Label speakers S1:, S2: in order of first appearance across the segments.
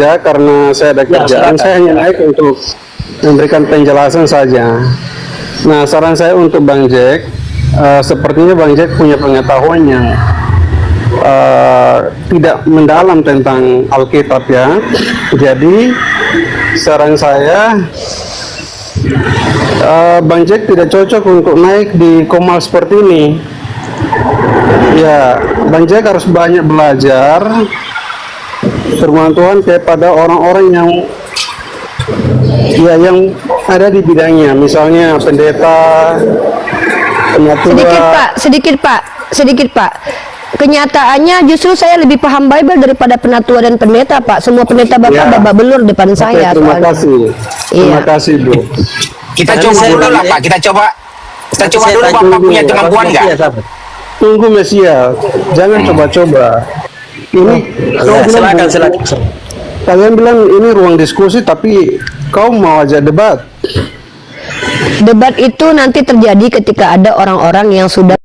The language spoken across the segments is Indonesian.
S1: Ya, karena saya ada kerjaan, saya hanya naik untuk memberikan penjelasan saja. Nah, saran saya untuk Bang Jack, sepertinya Bang Jack punya pengetahuan yang tidak mendalam tentang Alkitab ya. Jadi, saran saya, Bang Jack tidak cocok untuk naik di Komal seperti ini. Ya, Bang Jack harus banyak belajar firman Tuhan kepada orang-orang yang ada di bidangnya, misalnya pendeta, penatua.
S2: Sedikit Pak. Kenyataannya justru saya lebih paham Bible daripada penatua dan pendeta, Pak. Semua pendeta babak belur depan saya.
S1: Terima kasih. Terima kasih, Bu.
S3: Kita coba dulu lah, Pak. Kita coba dulu, Bapak punya kemampuan nggak?
S1: Tunggu Mesia, jangan coba-coba. Ini
S4: silakan.
S1: Kalian bilang ini ruang diskusi, tapi kau mau aja debat.
S2: Debat itu nanti terjadi ketika ada orang-orang yang sudah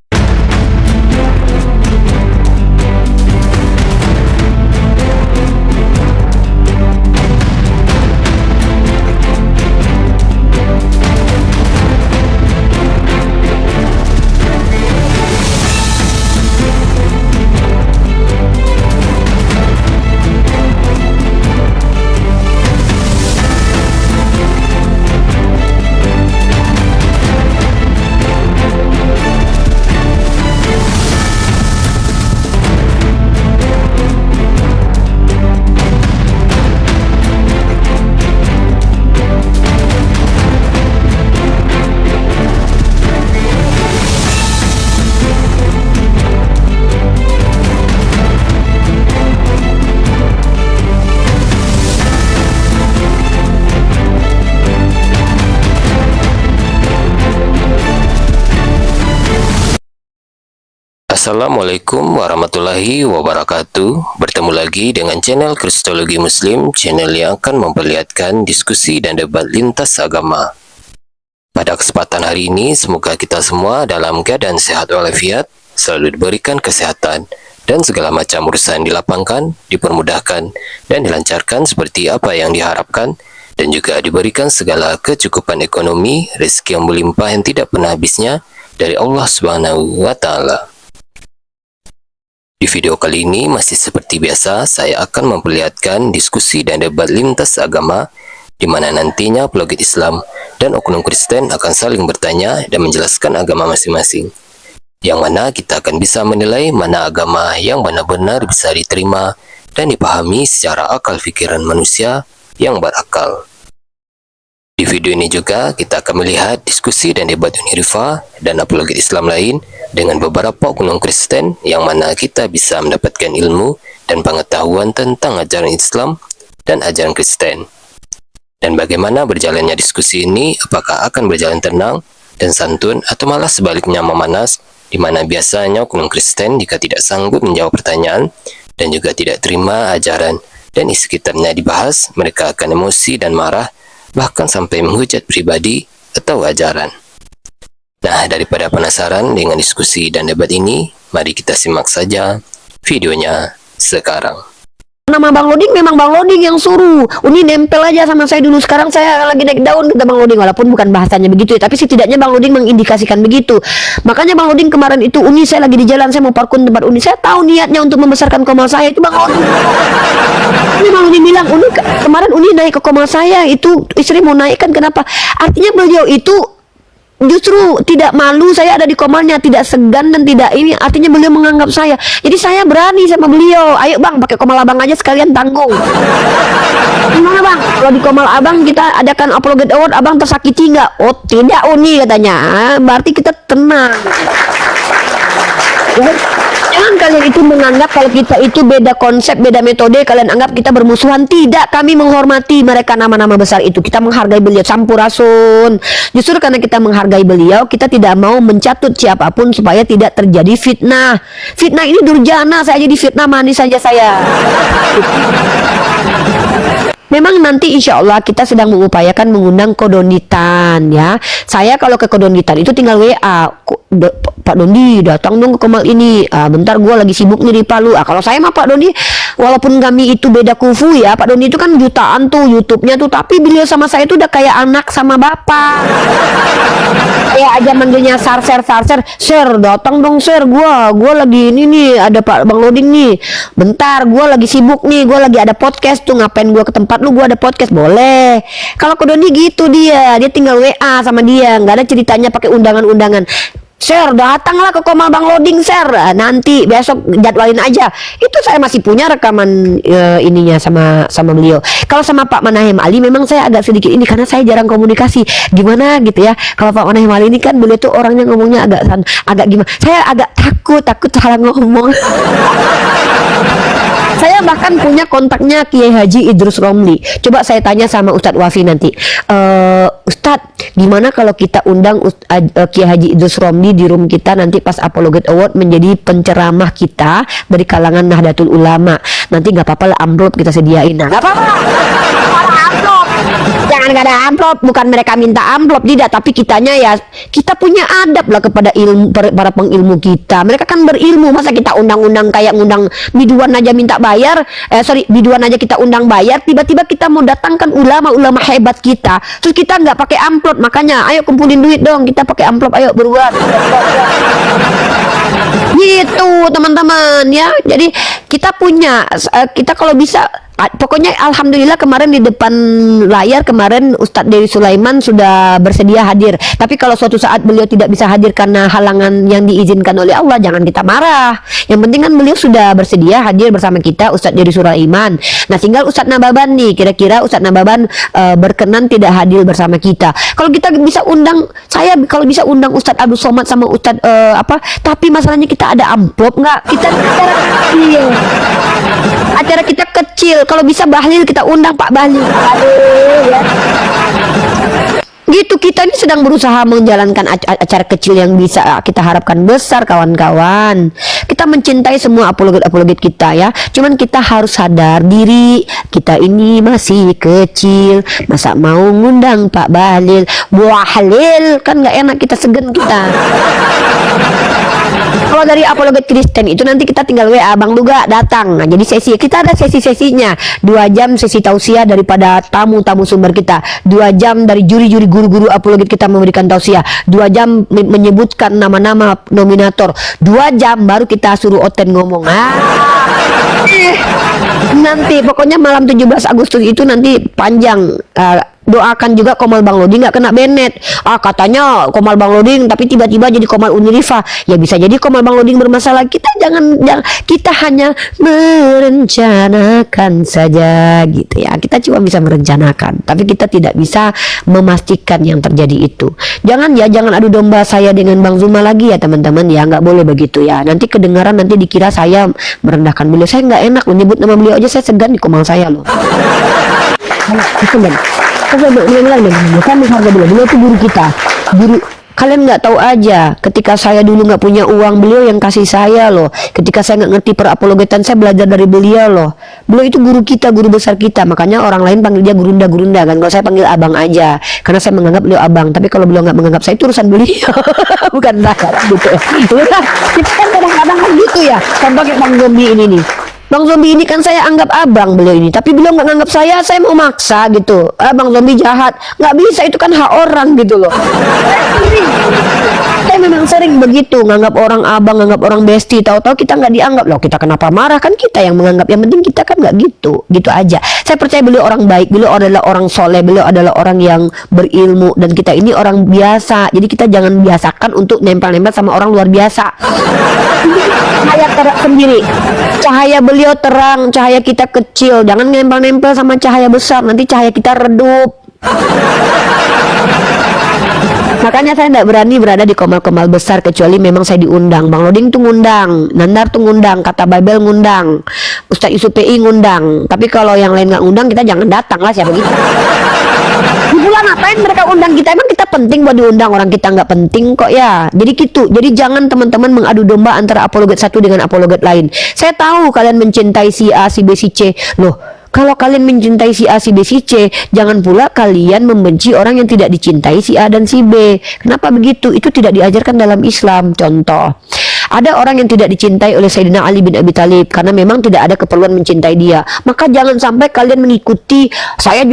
S5: Assalamualaikum warahmatullahi wabarakatuh. Bertemu lagi dengan channel Kristologi Muslim, channel yang akan memperlihatkan diskusi dan debat lintas agama. Pada kesempatan hari ini, semoga kita semua dalam keadaan sehat walafiat, selalu diberikan kesehatan, dan segala macam urusan dilapangkan, dipermudahkan, dan dilancarkan seperti apa yang diharapkan, dan juga diberikan segala kecukupan ekonomi, rezeki yang melimpah yang tidak pernah habisnya dari Allah Subhanahu wa Ta'ala. Di video kali ini masih seperti biasa, saya akan memperlihatkan diskusi dan debat lintas agama, di mana nantinya apologet Islam dan oknum Kristen akan saling bertanya dan menjelaskan agama masing-masing. Yang mana kita akan bisa menilai mana agama yang benar-benar bisa diterima dan dipahami secara akal pikiran manusia yang berakal. Di video ini juga kita akan melihat diskusi dan debat Unirifa dan apologet Islam lain dengan beberapa oknum Kristen yang mana kita bisa mendapatkan ilmu dan pengetahuan tentang ajaran Islam dan ajaran Kristen. Dan bagaimana berjalannya diskusi ini, apakah akan berjalan tenang dan santun atau malah sebaliknya memanas, di mana biasanya oknum Kristen jika tidak sanggup menjawab pertanyaan dan juga tidak terima ajaran dan isi kitabnya dibahas, mereka akan emosi dan marah, bahkan sampai menghujat pribadi atau ajaran. Nah, daripada penasaran dengan diskusi dan debat ini, mari kita simak saja videonya sekarang.
S2: nama Bang Loding memang Bang Loding yang suruh. Uni nempel aja sama saya dulu. Sekarang saya lagi naik daun kata Bang Loding, walaupun bukan bahasanya begitu ya, tapi setidaknya Bang Loding mengindikasikan begitu. Makanya Bang Loding kemarin itu, Uni saya lagi di jalan, saya mau parkun tempat Uni. Saya tahu niatnya untuk membesarkan Komal saya itu Bang Loding. Ini Bang Loding bilang, Uni kemarin Uni naik ke Komal saya itu istri mau naikkan, kenapa? Artinya beliau itu justru tidak malu saya ada di Komalnya, tidak segan dan tidak ini, artinya beliau menganggap saya. Jadi saya berani sama beliau, ayo Bang pakai Komal Abang aja sekalian tanggung. Gimana Bang, kalau di Komal Abang kita adakan Apologet Award, Abang tersakiti nggak? Oh tidak Uni katanya, berarti kita tenang. Jangan kalian itu menganggap kalau kita itu beda konsep, beda metode, kalian anggap kita bermusuhan. Tidak, kami menghormati mereka nama-nama besar itu. Kita menghargai beliau, Sampurasun. Justru karena kita menghargai beliau, kita tidak mau mencatut siapapun supaya tidak terjadi fitnah. Fitnah ini durjana, saya jadi fitnah manis saja saya. Memang nanti insya Allah kita sedang mengupayakan mengundang Kodonitan ya. Saya kalau ke Kodonitan itu tinggal WA, Pak Dondi datang dong ke Komal ini. Bentar gue lagi sibuk nih di Palu. Kalau saya mah Pak Dondi, walaupun kami itu beda kufu ya, Pak Dondi itu kan jutaan tuh YouTube-nya tuh, tapi beliau sama saya itu udah kayak anak sama bapak. Ya aja manggilnya Sir, datang dong Sir, gue lagi ini nih, ada Pak Bang Loding nih. Bentar, gue lagi sibuk nih, gue lagi ada podcast tuh, ngapain gue ke tempat lu, gue ada podcast. Boleh. Kalau Kodoni gitu dia tinggal WA sama dia, nggak ada ceritanya pakai undangan-undangan. Sir, datanglah ke Komal Bang Loding, Sir. Nanti besok jadwalin aja. Itu saya masih punya rekaman ininya sama beliau. Kalau sama Pak Manahem Ali memang saya agak sedikit ini karena saya jarang komunikasi. Gimana gitu ya. Kalau Pak Manahem Ali ini kan beliau tuh orangnya ngomongnya agak gimana. Saya agak takut salah ngomong. Saya bahkan punya kontaknya Kiai Haji Idrus Romli. Coba saya tanya sama Ustadz Wafi nanti. Ustadz, gimana kalau kita undang Kiai Haji Idrus Romli di room kita nanti pas Apologet Award menjadi penceramah kita dari kalangan Nahdlatul Ulama. Nanti nggak apa-apa lah, amplop kita sediain. Nah, nggak apa-apa. Amplop. Jangan nggak ada amplop, bukan mereka minta amplop tidak, tapi kitanya ya kita punya adab lah kepada para pengilmu kita. Mereka kan berilmu, masa kita undang-undang kayak ngundang biduan aja minta bayar, biduan aja kita undang bayar, tiba-tiba kita mau datangkan ulama-ulama hebat kita, terus kita nggak pakai amplop. Makanya ayo kumpulin duit dong, kita pakai amplop, ayo beruang. Gitu teman-teman ya. Jadi kita punya, kita kalau bisa, pokoknya alhamdulillah kemarin di depan layar kemarin Ustadz Dewi Sulaiman sudah bersedia hadir. Tapi kalau suatu saat beliau tidak bisa hadir karena halangan yang diizinkan oleh Allah, jangan kita marah. Yang penting kan beliau sudah bersedia hadir bersama kita, Ustadz Dewi Sulaiman. Nah tinggal Ustadz Nababan nih, kira-kira Ustadz Nababan berkenan tidak hadir bersama kita. Kalau kita bisa undang, saya kalau bisa undang Ustadz Abdul Somad sama Ustadz tapi masalahnya kita ada amplop nggak? Kita acara kita kecil. Kalau bisa Bahlil kita undang Pak Bahlil. Ya. Gitu, kita ini sedang berusaha menjalankan acara kecil yang bisa kita harapkan besar kawan-kawan. Kita mencintai semua apologet kita ya. Cuman kita harus sadar diri, kita ini masih kecil. Masa mau ngundang Pak Bahlil, Bahlil kan nggak enak, kita segan kita. Kalau dari apologet Kristen itu nanti kita tinggal WA, Bang Duga datang. Nah, jadi kita ada sesi-sesinya. 2 jam sesi tausiah daripada tamu-tamu sumber kita. 2 jam dari juri-juri guru-guru apologet kita memberikan tausiah. 2 jam menyebutkan nama-nama nominator. 2 jam baru kita suruh Oten ngomong. Nanti pokoknya malam 17 Agustus itu nanti panjang. Doakan juga Komal Bang Loding nggak kena Bennett. Katanya Komal Bang Loding tapi tiba-tiba jadi Komal Unirifa. Ya bisa jadi Komal Bang Loding bermasalah. Kita jangan kita hanya merencanakan saja gitu ya. Kita cuma bisa merencanakan, tapi kita tidak bisa memastikan yang terjadi itu. Jangan adu domba saya dengan Bang Zuma lagi ya teman-teman ya, nggak boleh begitu ya. Nanti kedengaran, nanti dikira saya merendahkan beliau. Saya nggak enak menyebut nama beliau aja, saya segan di Komal saya loh. Saya menghargai beliau itu guru kita. Kalian nggak tahu aja, ketika saya dulu nggak punya uang, beliau yang kasih saya loh. Ketika saya nggak ngerti perapologetan, saya belajar dari beliau loh. Beliau itu guru kita, guru besar kita. Makanya orang lain panggil dia gurunda kan. Kalau saya panggil abang aja, karena saya menganggap beliau abang. Tapi kalau beliau nggak menganggap saya, itu urusan beliau. Bukan saya gitu. Kita kan kadang-kadang gitu ya. Contoh kayak Bang Zombie ini nih. Bang Zombie ini kan saya anggap abang beliau ini, tapi beliau nggak nganggap saya mau maksa gitu. Bang Zombie jahat, nggak bisa, itu kan hak orang gitu loh. Saya memang sering begitu, nganggap orang abang, nganggap orang bestie, tahu-tahu kita nggak dianggap loh. Kita kenapa marah, kan kita yang menganggap. Yang penting kita kan nggak gitu aja. Saya percaya beliau orang baik, beliau adalah orang soleh, beliau adalah orang yang berilmu, dan kita ini orang biasa. Jadi kita jangan biasakan untuk nempel-nempel sama orang luar biasa. Cahaya terang sendiri, cahaya beliau terang, cahaya kita kecil. Jangan nempel-nempel sama cahaya besar, nanti cahaya kita redup. Makanya saya tidak berani berada di komal-komal besar kecuali memang saya diundang. Bang Loding tuh ngundang, Nandar tuh ngundang, Kata Babel ngundang, Ustadz Yusuf PI ngundang. Tapi kalau yang lain nggak ngundang, kita jangan datang lah, siapa kita. Di bulan ngapain mereka undang kita? Emang kita penting buat diundang? Orang kita nggak penting kok ya. Jadi gitu. Jadi jangan teman-teman mengadu domba antara apologet satu dengan apologet lain. Saya tahu kalian mencintai si A, si B, si C. Loh, Kalau kalian mencintai si A, si B, si C, jangan pula kalian membenci orang yang tidak dicintai si A dan si B. Kenapa begitu? Itu tidak diajarkan dalam Islam. Contoh, ada orang yang tidak dicintai oleh Sayyidina Ali bin Abi Thalib karena memang tidak ada keperluan mencintai dia. Maka jangan sampai kalian mengikuti saya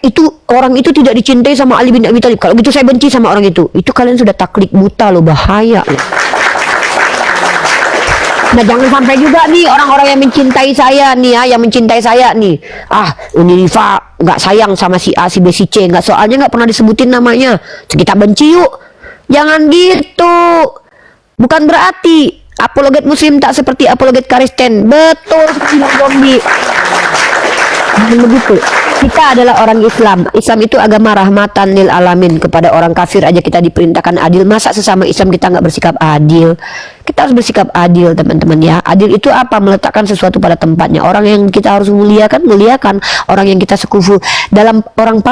S2: itu orang itu tidak dicintai sama Ali bin Abi Thalib. Kalau gitu saya benci sama orang itu. Itu kalian sudah taklid buta loh, bahaya loh. Nah, jangan sampai juga nih orang-orang yang mencintai saya nih ya, yang mencintai saya nih. Uni Rifa nggak sayang sama si A, si B, si C, soalnya nggak pernah disebutin namanya. Kita benci yuk. Jangan gitu. Bukan berarti apologet Muslim tak seperti apologet Kristen. Betul seperti zombie. Begitu. Kita adalah orang Islam. Islam itu agama rahmatan lil alamin. Kepada orang kafir aja kita diperintahkan adil. Masa sesama Islam kita nggak bersikap adil? Kita harus bersikap adil, teman-teman ya. Adil itu apa? Meletakkan sesuatu pada tempatnya. Orang yang kita harus muliakan. Orang yang kita sekufu. Dalam orang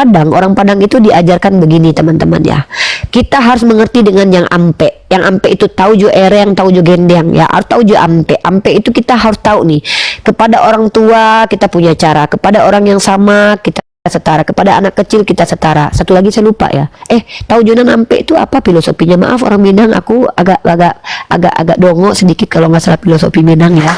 S2: Padang itu diajarkan begini, teman-teman ya. Kita harus mengerti dengan yang ampe. Yang ampe itu tauju ere, yang tauju gendeng ya. Harus tauju ampe. Ampe itu kita harus tahu nih. Kepada orang tua kita punya cara. Kepada orang yang sama kita setara, kepada anak kecil kita setara. Satu lagi saya lupa ya. Tahu jonan ampe itu apa filosofinya? Maaf orang Minang, aku agak dongo sedikit kalau nggak salah filosofi Minang ya.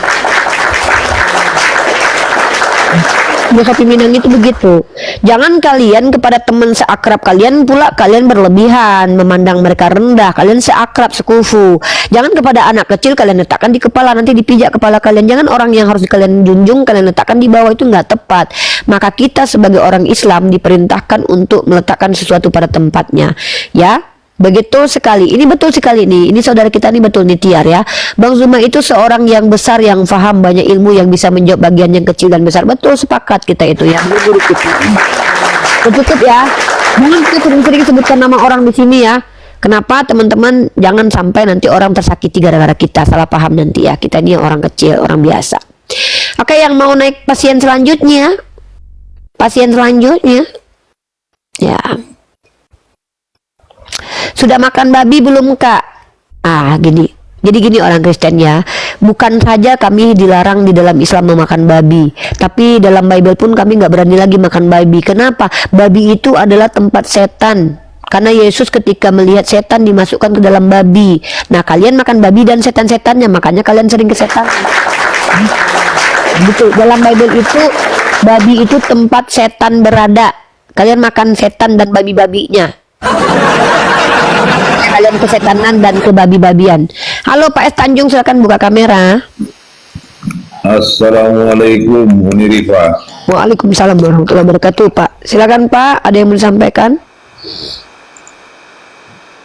S2: Filosofi Minang itu begitu. Jangan kalian kepada teman seakrab kalian pula kalian berlebihan, memandang mereka rendah. Kalian seakrab, sekufu. Jangan kepada anak kecil kalian letakkan di kepala, nanti dipijak kepala kalian. Jangan orang yang harus kalian junjung kalian letakkan di bawah, itu nggak tepat. Maka kita sebagai orang Islam diperintahkan untuk meletakkan sesuatu pada tempatnya, ya. Begitu sekali, ini betul sekali nih. Ini saudara kita nih betul nih Tiar ya. Bang Zuma itu seorang yang besar, yang faham banyak ilmu, yang bisa menjawab bagian yang kecil dan besar. Betul, sepakat kita itu ya. Guru kita. Tutup ya. Jangan kita sering-sering sebutkan nama orang di sini ya. Kenapa teman-teman? Jangan sampai nanti orang tersakiti gara-gara kita salah paham nanti ya. Kita ini orang kecil, orang biasa. Oke, yang mau naik pasien selanjutnya. Ya. Sudah makan babi belum kak? Gini. Jadi gini orang Kristen ya. Bukan saja kami dilarang di dalam Islam memakan babi, tapi dalam Bible pun kami nggak berani lagi makan babi. Kenapa? Babi itu adalah tempat setan. Karena Yesus ketika melihat setan dimasukkan ke dalam babi. Nah kalian makan babi dan setan-setannya, makanya kalian sering ke setan. Gitu. Dalam Bible itu babi itu tempat setan berada. Kalian makan setan dan babi-babinya. Kalian kesetanan dan kebabi-babian. Halo Pak S Tanjung, silakan buka kamera.
S4: Assalamualaikum Uni Rifa.
S2: Waalaikumsalam warahmatullahi wabarakatuh Pak. Silakan Pak, ada yang mau disampaikan?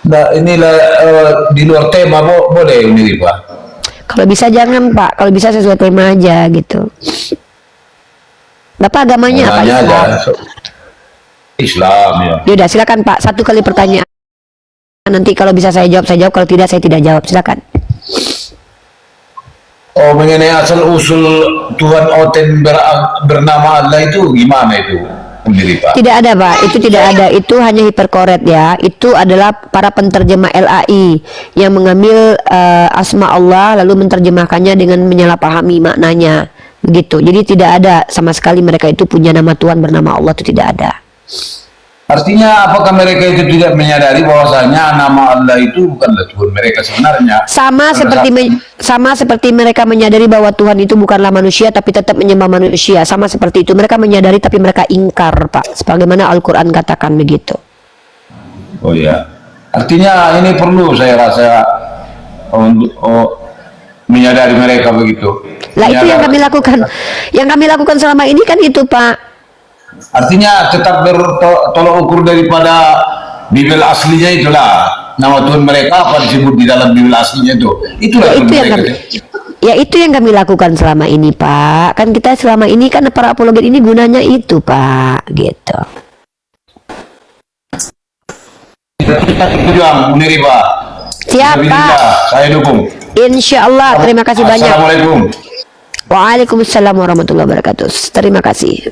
S4: Nah inilah di luar tema boleh Uni Rifa?
S2: Kalau bisa jangan Pak, kalau bisa sesuai tema aja gitu. Bapak agamanya apa?
S4: Islam ya.
S2: Yaudah silakan Pak, satu kali pertanyaan. Nanti kalau bisa saya jawab, kalau tidak saya tidak jawab. Silakan.
S4: Mengenai asal usul Tuhan Oten bernama Allah itu gimana itu?
S2: Tidak ada Pak, itu tidak ada. Itu hanya hiperkoret ya. Itu adalah para penterjemah LAI yang mengambil asma Allah lalu menerjemahkannya dengan menyalahpahami maknanya. Begitu. Jadi tidak ada sama sekali mereka itu punya nama Tuhan bernama Allah, itu tidak ada.
S4: Artinya apakah mereka itu tidak menyadari bahwasanya nama Allah itu bukanlah Tuhan mereka sebenarnya?
S2: Sama seperti mereka menyadari bahwa Tuhan itu bukanlah manusia tapi tetap menyembah manusia. Sama seperti itu. Mereka menyadari tapi mereka ingkar, Pak. Sebagaimana Al-Qur'an katakan begitu.
S4: Oh ya. Artinya ini perlu saya rasa untuk menyadari mereka begitu.
S2: Lah itu yang kami lakukan. Yang kami lakukan selama ini kan itu, Pak.
S4: Artinya tetap bertolak ukur daripada Bibel aslinya itulah. Nama Tuhan mereka apa disebut di dalam Bibel aslinya itu. Itulah
S2: itu yang kami lakukan selama ini, Pak. Kan kita selama ini kan para apologet ini gunanya itu, Pak, gitu.
S4: Kita berjuang, Uni Rifa.
S2: Siapa?
S4: Saya dukung.
S2: Insya Allah. Terima kasih banyak.
S4: Assalamualaikum.
S2: Waalaikumsalam warahmatullahi wabarakatuh. Terima kasih.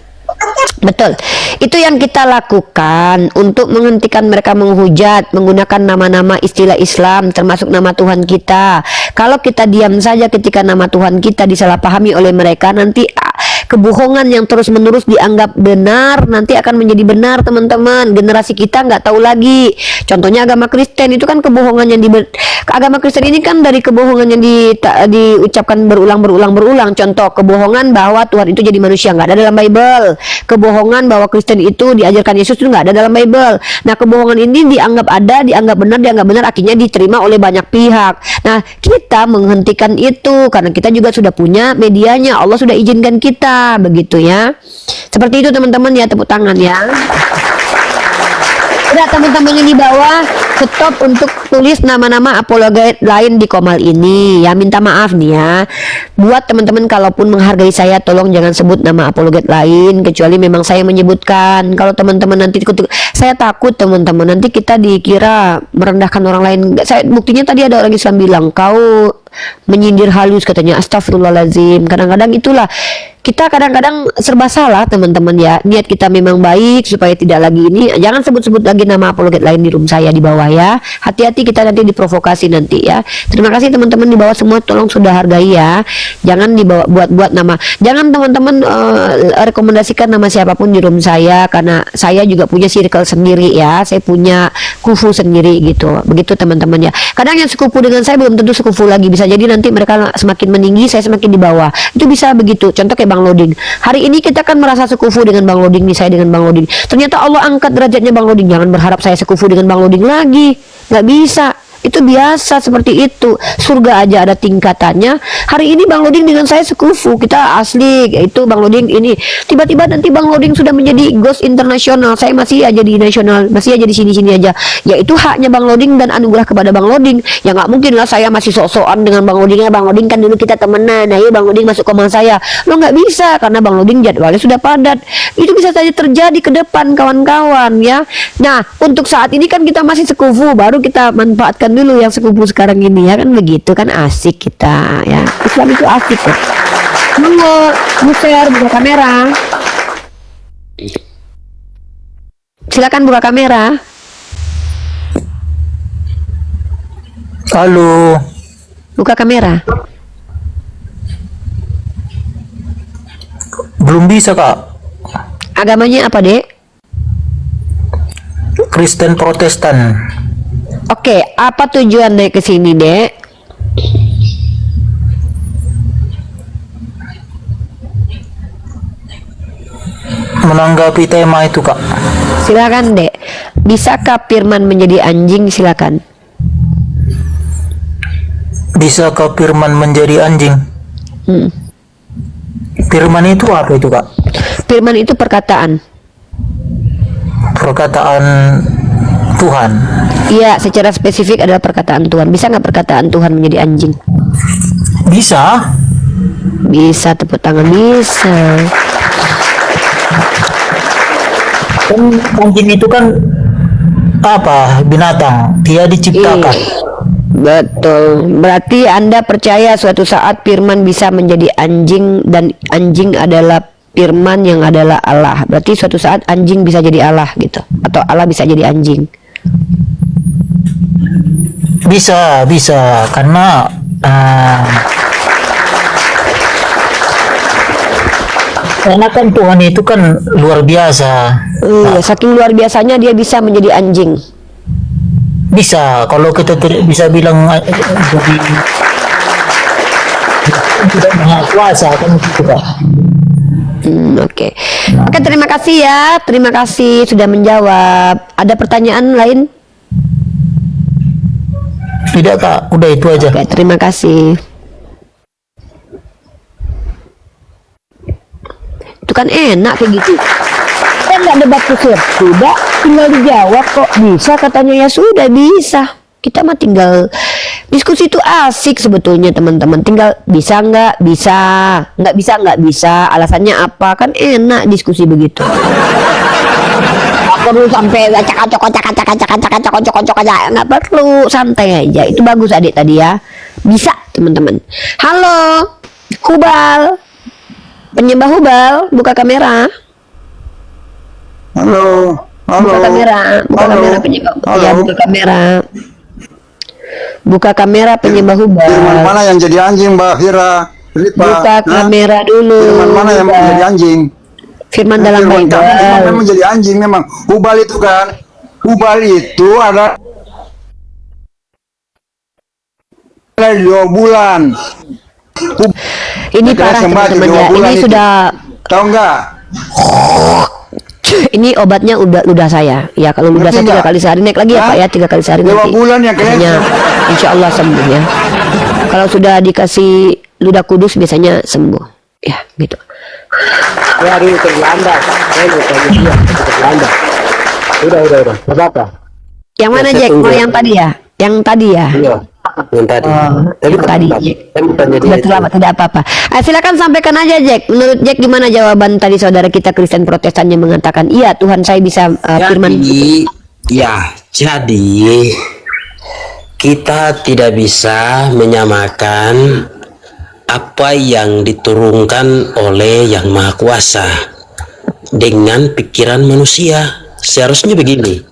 S2: Betul, itu yang kita lakukan untuk menghentikan mereka menghujat menggunakan nama-nama istilah Islam termasuk nama Tuhan kita. Kalau kita diam saja ketika nama Tuhan kita disalahpahami oleh mereka, nanti Kebohongan yang terus-menerus dianggap benar nanti akan menjadi benar, teman-teman. Generasi kita nggak tahu lagi. Contohnya agama Kristen itu kan kebohongan yang agama Kristen ini kan dari kebohongan yang diucapkan berulang. Contoh, kebohongan bahwa Tuhan itu jadi manusia nggak ada dalam Bible. Kebohongan bahwa Kristen itu diajarkan Yesus itu nggak ada dalam Bible. Nah, kebohongan ini dianggap ada, dianggap benar, akhirnya diterima oleh banyak pihak. Nah, kita menghentikan itu karena kita juga sudah punya medianya. Allah sudah izinkan kita, begitu ya. Seperti itu teman-teman ya, tepuk tangan ya. Udah teman-teman yang di bawah, stop untuk tulis nama-nama apologet lain di komal ini ya. Minta maaf nih ya. Buat teman-teman kalaupun menghargai saya, tolong jangan sebut nama apologet lain kecuali memang saya menyebutkan. Kalau teman-teman nanti saya takut teman-teman nanti kita dikira merendahkan orang lain. Saya buktinya tadi ada orang Islam bilang kau menyindir halus katanya. Astagfirullahaladzim. Kadang-kadang itulah kita kadang-kadang serba salah teman-teman ya. Niat kita memang baik supaya tidak lagi ini. Jangan sebut-sebut lagi nama apologet lain di room saya di bawah ya. Hati-hati kita nanti diprovokasi nanti ya. Terima kasih teman-teman di bawah semua, tolong sudah hargai ya. Jangan dibawa buat-buat nama. Jangan teman-teman rekomendasikan nama siapapun di room saya karena saya juga punya circle sendiri ya. Saya punya kufu sendiri gitu. Begitu teman-teman ya. Kadang yang sekufu dengan saya belum tentu sekufu lagi. Bisa jadi nanti mereka semakin meninggi, saya semakin di bawah. Itu bisa begitu. Contoh kayak Bang Loding. Hari ini kita kan merasa sekufu dengan Bang Loding nih, saya dengan Bang Loding. Ternyata Allah angkat derajatnya Bang Loding. Jangan berharap saya sekufu dengan Bang Loding lagi. Nggak bisa. Itu biasa seperti itu. Surga aja ada tingkatannya. Hari ini Bang Loding dengan saya sekufu, kita asli. Itu Bang Loding ini. Tiba-tiba nanti Bang Loding sudah menjadi ghost internasional. Saya masih aja di nasional, masih aja di sini-sini aja. Ya itu haknya Bang Loding dan anugerah kepada Bang Loding. Ya nggak mungkin lah saya masih sok-sokan dengan Bang Loding. Ya Bang Loding kan dulu kita temenan. Nah ya Bang Loding masuk komal saya. Lo nggak bisa karena Bang Loding jadwalnya sudah padat. Itu bisa saja terjadi ke depan kawan-kawan ya. Nah untuk saat ini kan kita masih sekufu, baru kita manfaatkan dulu yang sekufu sekarang ini ya kan, begitu kan, asik kita ya. Islam itu asik ya. Monggo share, buka kamera, silakan buka kamera.
S6: Halo,
S2: Buka kamera.
S6: belum bisa kak.
S2: Agamanya apa dek?
S6: Kristen Protestan.
S2: Oke, apa tujuan dek ke sini dek?
S6: Menanggapi tema itu kak.
S2: Silakan dek. Bisakah firman menjadi anjing? Silakan.
S6: Bisakah firman menjadi anjing? Firman itu apa itu kak?
S2: Firman itu perkataan.
S6: Perkataan Tuhan.
S2: Iya, secara spesifik adalah perkataan Tuhan. Bisa nggak perkataan Tuhan menjadi anjing?
S6: Bisa.
S2: Bisa, tepuk tangan, bisa.
S6: Kan anjing itu kan apa? Binatang. Dia diciptakan.
S2: Betul. Berarti Anda percaya suatu saat firman bisa menjadi anjing dan anjing adalah firman yang adalah Allah. Berarti suatu saat anjing bisa jadi Allah gitu. Atau Allah bisa jadi anjing.
S6: Bisa karena kan Tuhan itu kan luar biasa.
S2: Iya, saking luar biasanya dia bisa menjadi anjing.
S6: Bisa, kalau kita bisa bilang jadi tidak maha kuasa kan gitu kak.
S2: Oke, terima kasih ya. Terima kasih sudah menjawab. Ada pertanyaan lain?
S6: Tidak kak, udah itu aja.
S2: Oke, terima kasih. Itu kan enak kayak gitu. Kan nggak debat kusir, sudah tinggal dijawab kok. Bisa katanya, ya sudah bisa. Kita mah tinggal diskusi, itu asik sebetulnya teman-teman. Tinggal bisa nggak bisa, nggak bisa. Alasannya apa, kan enak diskusi begitu. Perlu sampai cakap-cakap aja, nggak perlu, santai aja. Itu bagus adik tadi ya. Bisa teman-teman. Halo Hubal, penyembah Hubal, buka kamera.
S7: Halo.
S2: Buka kamera, kamera penyembah. Ya, buka kamera. Buka kamera penyembah Hubal.
S7: Firman mana yang jadi anjing Mbak Fira?
S2: Buka kamera dulu.
S7: Firman mana yang
S2: Buka.
S7: menjadi anjing?
S2: Firman dalam
S7: Firman
S2: Bible.
S7: kamu memang menjadi anjing memang. Hubal itu kan. Hubal itu ada 2 bulan.
S2: Ini parah
S7: kembali
S2: teman-teman
S7: 2
S2: ya.
S7: bulan
S2: Ini
S7: itu.
S2: sudah
S7: Tahu nggak?
S2: ini obatnya ludah saya. Ya kalau ludah saya
S7: Ngerti
S2: 3
S7: nggak?
S2: kali sehari naik lagi ya
S7: Hah?
S2: Pak ya, 3 kali sehari
S7: 2
S2: nanti.
S7: bulan yang kalian.
S2: Biasanya insya Allah sembuh ya. Kalau sudah dikasih ludah kudus biasanya sembuh. Ya gitu.
S1: Ya hari ke Belanda. Saya mau tanya dia ke Belanda. Udah. Gak apa-apa.
S2: Yang mana
S1: Ya, saya
S2: Jack?
S1: tunggu.
S2: Oh yang tadi ya? Yang tadi ya?
S1: Iya. Yang tadi.
S2: Yang tadi.
S1: Saya mau tanya dia.
S2: Betul, tidak apa-apa. Silakan sampaikan aja Jack. Menurut Jack gimana jawaban tadi saudara kita Kristen Protestan yang mengatakan iya Tuhan saya bisa firman.
S8: Jadi kita tidak bisa menyamakan apa yang diturunkan oleh Yang Maha Kuasa dengan pikiran manusia. Seharusnya begini,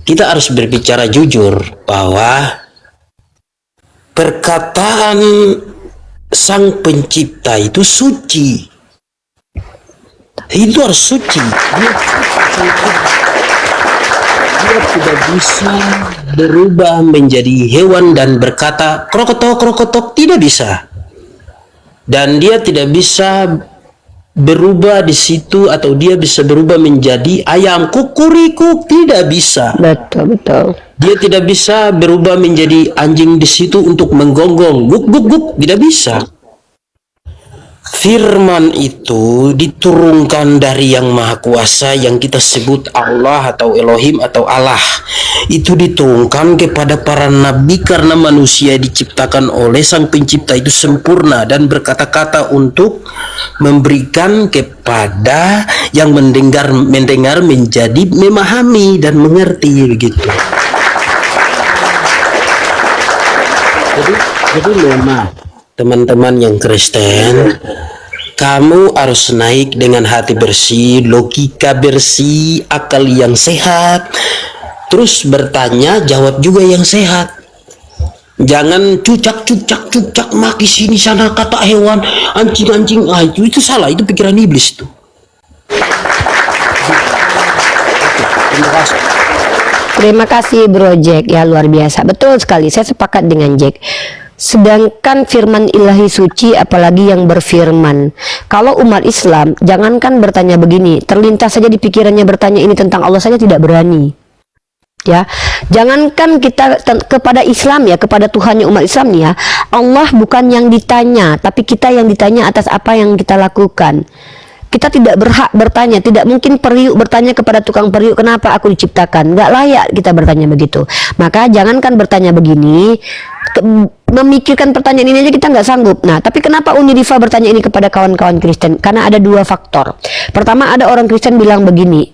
S8: kita harus berbicara jujur bahwa perkataan Sang Pencipta itu suci. Itu harus suci. Dia tidak bisa berubah menjadi hewan dan berkata krokotok, tidak bisa. Dan dia tidak bisa berubah di situ, atau dia bisa berubah menjadi ayam kukuriku, tidak bisa.
S2: Betul.
S8: Dia tidak bisa berubah menjadi anjing di situ untuk menggonggong guk guk guk, tidak bisa. Firman itu diturunkan dari Yang Maha Kuasa yang kita sebut Allah atau Elohim atau Allah. Itu diturunkan kepada para nabi karena manusia diciptakan oleh Sang Pencipta itu sempurna dan berkata-kata untuk memberikan kepada yang mendengar menjadi memahami dan mengerti begitu. Jadi memang teman-teman yang Kristen, kamu harus naik dengan hati bersih, logika bersih, akal yang sehat, terus bertanya, jawab juga yang sehat. Jangan cucak maki sini sana, kata hewan, anjing, itu salah, itu pikiran iblis itu.
S2: Terima kasih Bro Jack, ya luar biasa. Betul sekali, saya sepakat dengan Jack. Sedangkan firman ilahi suci, apalagi yang berfirman. Kalau umat Islam, jangankan bertanya begini, terlintas saja di pikirannya bertanya ini tentang Allah saja tidak berani. Ya, jangankan kita kepada Islam ya, kepada Tuhannya umat Islam ya, Allah bukan yang ditanya, tapi kita yang ditanya atas apa yang kita lakukan. Kita tidak berhak bertanya, tidak mungkin periuk bertanya kepada tukang periuk kenapa aku diciptakan, nggak layak kita bertanya begitu. Maka jangankan bertanya begini, memikirkan pertanyaan ini aja kita nggak sanggup. Nah, tapi kenapa Uni Diva bertanya ini kepada kawan-kawan Kristen? Karena ada 2 faktor. Pertama, ada orang Kristen bilang begini,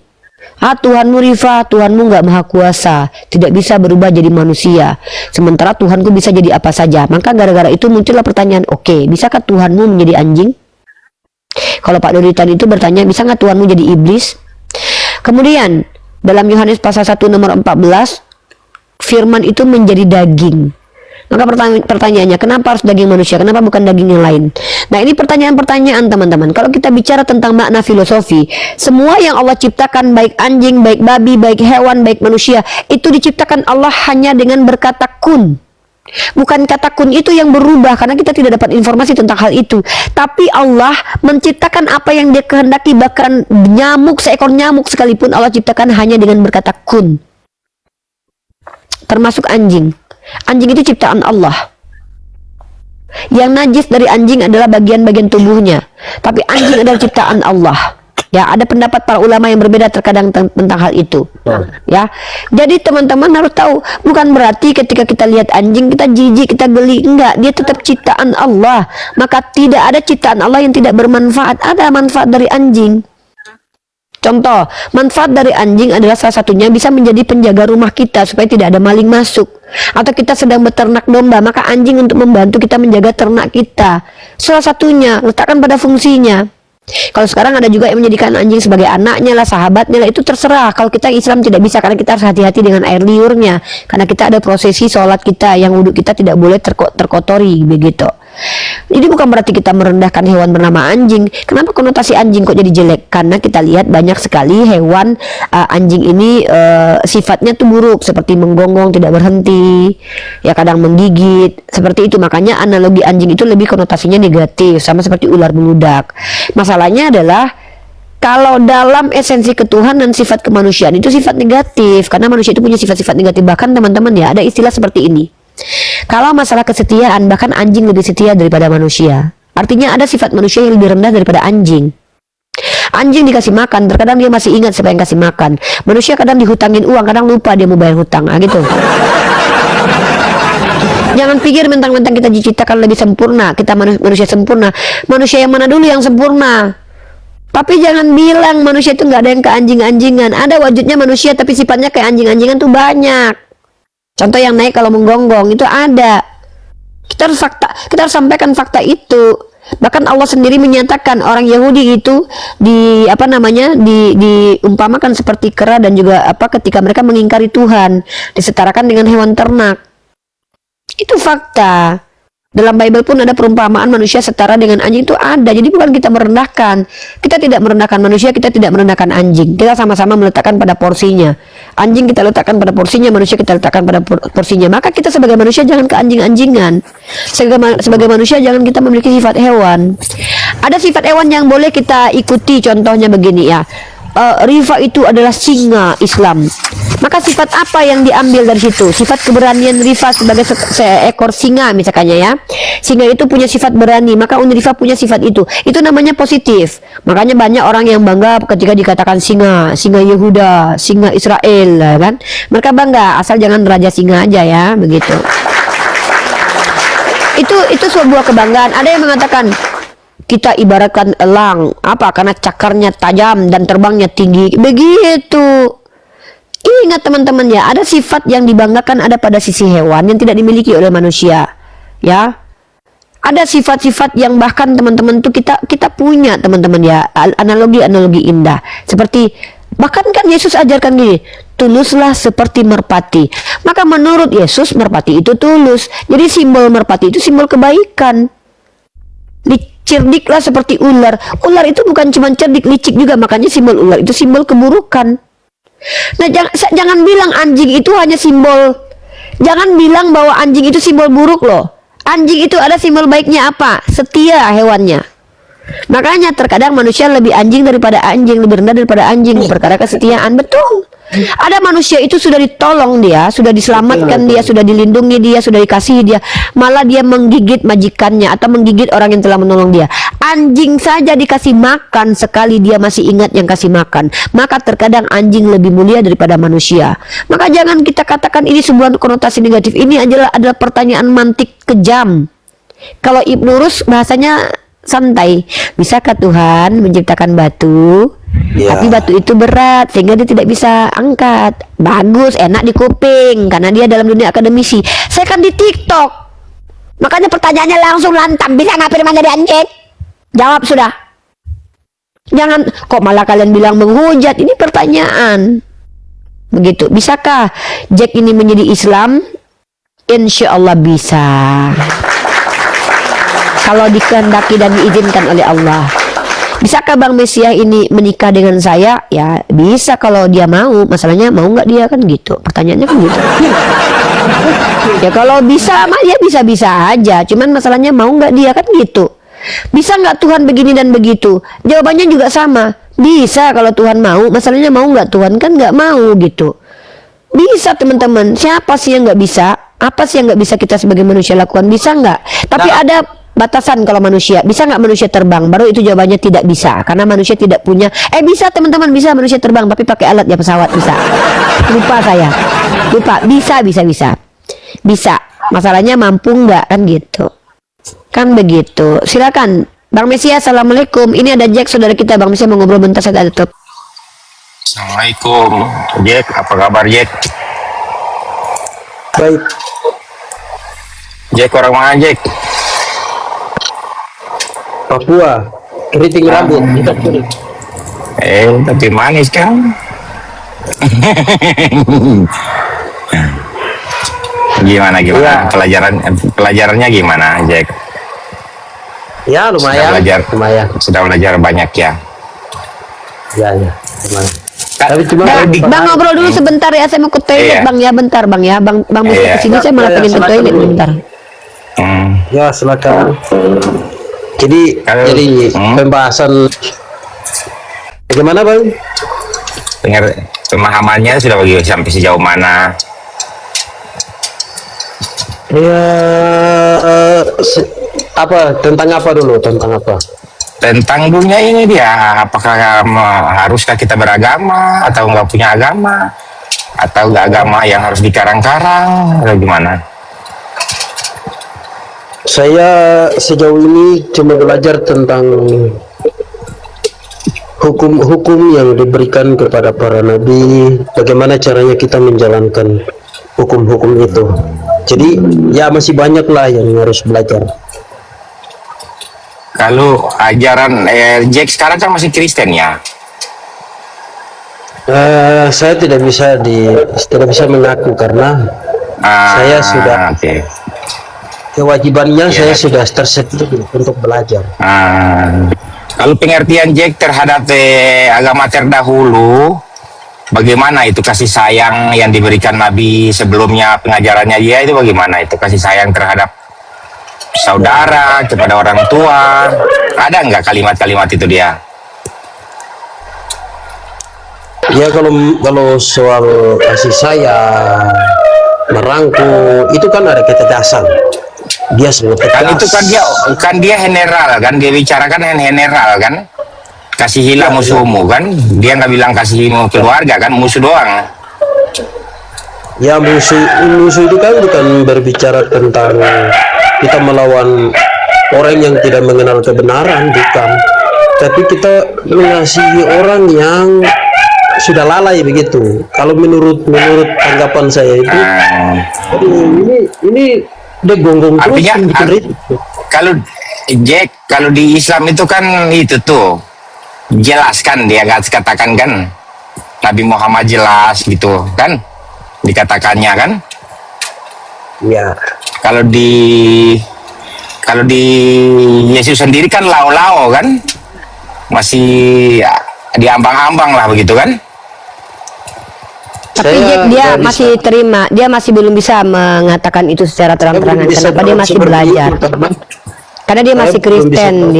S2: Tuhanmu Riva, Tuhanmu nggak maha kuasa, tidak bisa berubah jadi manusia, sementara Tuhanku bisa jadi apa saja. Maka gara-gara itu muncullah pertanyaan, oke, bisakah Tuhanmu menjadi anjing? Kalau Pak Dodi tadi itu bertanya, bisa nggak Tuhanmu jadi iblis? Kemudian dalam Yohanes pasal 1 nomor 14, firman itu menjadi daging. Maka pertanyaannya, kenapa harus daging manusia? Kenapa bukan daging yang lain? Nah, ini pertanyaan-pertanyaan teman-teman. Kalau kita bicara tentang makna filosofi, semua yang Allah ciptakan, baik anjing, baik babi, baik hewan, baik manusia, itu diciptakan Allah hanya dengan berkata kun. Bukan kata kun itu yang berubah, karena kita tidak dapat informasi tentang hal itu. Tapi Allah menciptakan apa yang Dia kehendaki, bahkan nyamuk, seekor nyamuk sekalipun Allah ciptakan hanya dengan berkata kun. Termasuk anjing. Anjing itu ciptaan Allah. Yang najis dari anjing adalah bagian-bagian tubuhnya, tapi anjing adalah ciptaan Allah. Ya, ada pendapat para ulama yang berbeda terkadang tentang hal itu. Ya, jadi teman-teman harus tahu, bukan berarti ketika kita lihat anjing kita jijik, kita geli, enggak. Dia tetap ciptaan Allah. Maka tidak ada ciptaan Allah yang tidak bermanfaat. Ada manfaat dari anjing. Contoh, manfaat dari anjing adalah salah satunya bisa menjadi penjaga rumah kita supaya tidak ada maling masuk. Atau kita sedang beternak domba, maka anjing untuk membantu kita menjaga ternak kita. Salah satunya, letakkan pada fungsinya. Kalau sekarang ada juga yang menjadikan anjing sebagai anaknya lah, sahabatnya lah, itu terserah. Kalau kita Islam tidak bisa, karena kita harus hati-hati dengan air liurnya. Karena kita ada prosesi sholat kita, yang wudhu kita tidak boleh terkotori begitu. Ini bukan berarti kita merendahkan hewan bernama anjing. Kenapa konotasi anjing kok jadi jelek? Karena kita lihat banyak sekali hewan anjing ini sifatnya tuh buruk, seperti menggonggong, tidak berhenti, ya kadang menggigit, seperti itu. Makanya analogi anjing itu lebih konotasinya negatif, sama seperti ular beludak. Masalahnya adalah kalau dalam esensi ketuhanan sifat kemanusiaan itu sifat negatif, karena manusia itu punya sifat-sifat negatif. Bahkan teman-teman ya, ada istilah seperti ini. Kalau masalah kesetiaan, bahkan anjing lebih setia daripada manusia. Artinya ada sifat manusia yang lebih rendah daripada anjing. Anjing dikasih makan, terkadang dia masih ingat siapa yang kasih makan. Manusia kadang dihutangin uang, kadang lupa dia mau bayar hutang, gitu. Jangan pikir mentang-mentang kita diciptakan lebih sempurna, kita manusia sempurna. Manusia yang mana dulu yang sempurna? Tapi jangan bilang manusia itu nggak ada yang keanjing-anjingan. Ada wujudnya manusia, tapi sifatnya kayak anjing-anjingan tuh banyak. Contoh yang naik kalau menggonggong itu ada. Kita harus sampaikan fakta itu. Bahkan Allah sendiri menyatakan orang Yahudi itu diumpamakan seperti kera dan juga ketika mereka mengingkari Tuhan, disetarakan dengan hewan ternak. Itu fakta. Dalam Bible pun ada perumpamaan manusia setara dengan anjing, itu ada. Jadi bukan kita merendahkan. Kita tidak merendahkan manusia, kita tidak merendahkan anjing. Kita sama-sama meletakkan pada porsinya. Anjing kita letakkan pada porsinya, manusia kita letakkan pada porsinya. Maka kita sebagai manusia jangan keanjing-anjingan. Sebagai manusia jangan kita memiliki sifat hewan. Ada sifat hewan yang boleh kita ikuti, contohnya begini ya. Rifa itu adalah singa Islam. Maka sifat apa yang diambil dari situ? Sifat keberanian Rifa sebagai seekor singa misalnya ya. Singa itu punya sifat berani, maka Rifa punya sifat itu. Itu namanya positif. Makanya banyak orang yang bangga ketika dikatakan singa Yehuda, singa Israel, kan? Mereka bangga, asal jangan raja singa aja ya, begitu. Itu sebuah kebanggaan. Ada yang mengatakan kita ibaratkan elang, karena cakarnya tajam dan terbangnya tinggi. Begitu. Ingat teman-teman ya, ada sifat yang dibanggakan ada pada sisi hewan yang tidak dimiliki oleh manusia. Ya. Ada sifat-sifat yang bahkan teman-teman tuh kita punya teman-teman ya, analogi indah. Seperti bahkan kan Yesus ajarkan gini, tuluslah seperti merpati. Maka menurut Yesus merpati itu tulus. Jadi simbol merpati itu simbol kebaikan. Cerdiklah seperti ular. Ular itu bukan cuma cerdik, licik juga. Makanya simbol ular itu simbol keburukan. Nah, jangan bilang anjing itu hanya simbol. Jangan bilang bahwa anjing itu simbol buruk loh. Anjing itu ada simbol baiknya apa? Setia hewannya. Makanya terkadang manusia lebih anjing daripada anjing, lebih rendah daripada anjing perkara kesetiaan. Betul. Ada manusia itu sudah ditolong dia, sudah diselamatkan dia, sudah dilindungi dia, sudah dikasihi dia, malah dia menggigit majikannya atau menggigit orang yang telah menolong dia. Anjing saja dikasih makan sekali dia masih ingat yang kasih makan. Maka terkadang anjing lebih mulia daripada manusia. Maka jangan kita katakan ini sebuah konotasi negatif. Ini adalah pertanyaan mantik kejam. Kalau Ibnu Rus bahasanya santai. Bisakah Tuhan menciptakan batu?
S8: Ya.
S2: Tapi batu itu berat sehingga dia tidak bisa angkat. Bagus, enak di kuping karena dia dalam dunia akademisi. Saya kan di TikTok. Makanya pertanyaannya langsung lantang. Bisa nggak Firman jadi anjing? Jawab sudah. Jangan kok malah kalian bilang menghujat. Ini pertanyaan. Begitu. Bisakah Jack ini menjadi Islam? Insya Allah bisa. Kalau dikehendaki dan diizinkan oleh Allah. Bisakah Bang Mesiah ini menikah dengan saya? Ya bisa kalau dia mau. Masalahnya mau nggak dia, kan gitu. Pertanyaannya kan gitu. Ya kalau bisa mah ya bisa-bisa aja. Cuman masalahnya mau nggak dia, kan gitu. Bisa nggak Tuhan begini dan begitu? Jawabannya juga sama. Bisa kalau Tuhan mau. Masalahnya mau nggak Tuhan, kan nggak mau gitu. Bisa teman-teman. Siapa sih yang nggak bisa? Apa sih yang nggak bisa kita sebagai manusia lakukan? Bisa nggak? Tapi ada batasan kalau manusia. Bisa nggak manusia terbang? Baru itu jawabannya tidak bisa. Karena manusia tidak punya. Bisa teman-teman, bisa manusia terbang. Tapi pakai alat ya, pesawat bisa. Lupa saya. Lupa. Bisa. Bisa. Masalahnya mampu nggak, kan gitu. Kan begitu. Silakan Bang Mesiah. Assalamualaikum. Ini ada Jack, saudara kita. Bang Mesiah mau ngobrol bentar, saya tutup.
S3: Assalamualaikum Jack, apa kabar Jack?
S8: Baik.
S3: Jack orang mana Jack?
S8: Papua, keriting rambut.
S3: Tapi manis kan? Gimana?
S8: Ya.
S3: Pelajarannya gimana Jack?
S8: Ya lumayan.
S3: Sudah belajar banyak ya.
S8: Ya lumayan. Tapi cuma
S2: Bang ngobrol dulu sebentar ya, saya mau ke toilet
S3: Iya.
S2: Bang ya, bentar Bang ya. Bang bisa
S3: Iya.
S2: kesini, saya malah pengen ke toilet bentar.
S8: ya silakan. Jadi pembahasan bagaimana Bang?
S3: Pemahamannya sudah sampai sejauh mana?
S8: Ya tentang apa dulu? Tentang apa?
S3: Tentang dunia ini dia, apakah haruskah kita beragama atau nggak punya agama, atau nggak agama yang harus dikarang-karang, atau gimana?
S8: Saya sejauh ini cuma belajar tentang hukum-hukum yang diberikan kepada para nabi, bagaimana caranya kita menjalankan hukum-hukum itu. Jadi ya masih banyak lah yang harus belajar.
S3: Kalau ajaran Jack sekarang kan masih Kristen ya?
S8: Saya tidak bisa mengaku karena saya sudah
S3: Oke.
S8: kewajibannya
S3: Iya.
S8: saya sudah tersedia untuk belajar.
S3: Kalau pengertian Jack terhadap agama terdahulu, bagaimana itu kasih sayang yang diberikan Nabi sebelumnya, pengajarannya dia itu bagaimana itu kasih sayang terhadap saudara, kepada orang tua? Ada nggak kalimat-kalimat itu dia?
S8: Ya kalau soal kasih sayang, merangkul itu kan ada ketegasan. Dia sangat tegas.
S3: Kan itu kan dia general kan, dia bicarakan general kan, kasihilah musuhmu kan, dia nggak bilang kasihimu keluarga kan, musuh doang.
S8: Ya musuh itu kan bukan berbicara tentang kita melawan orang yang tidak mengenal kebenaran, bukan. Tapi kita mengasihi orang yang sudah lalai begitu. Kalau menurut tanggapan saya itu, ini udah gonggong terus.
S3: Artinya
S8: bikin rit.
S3: kalau Jack, kalau di Islam itu kan itu tuh jelas kan, dia katakan kan Nabi Muhammad jelas gitu kan, dikatakannya kan.
S8: Ya.
S3: Kalau di Yesus sendiri kan lau-lau kan, masih diambang-ambang lah begitu kan.
S2: Tapi Jack dia masih terima, dia masih belum bisa mengatakan itu secara terang-terangan. Kenapa dia masih belajar? Karena dia masih Kristen,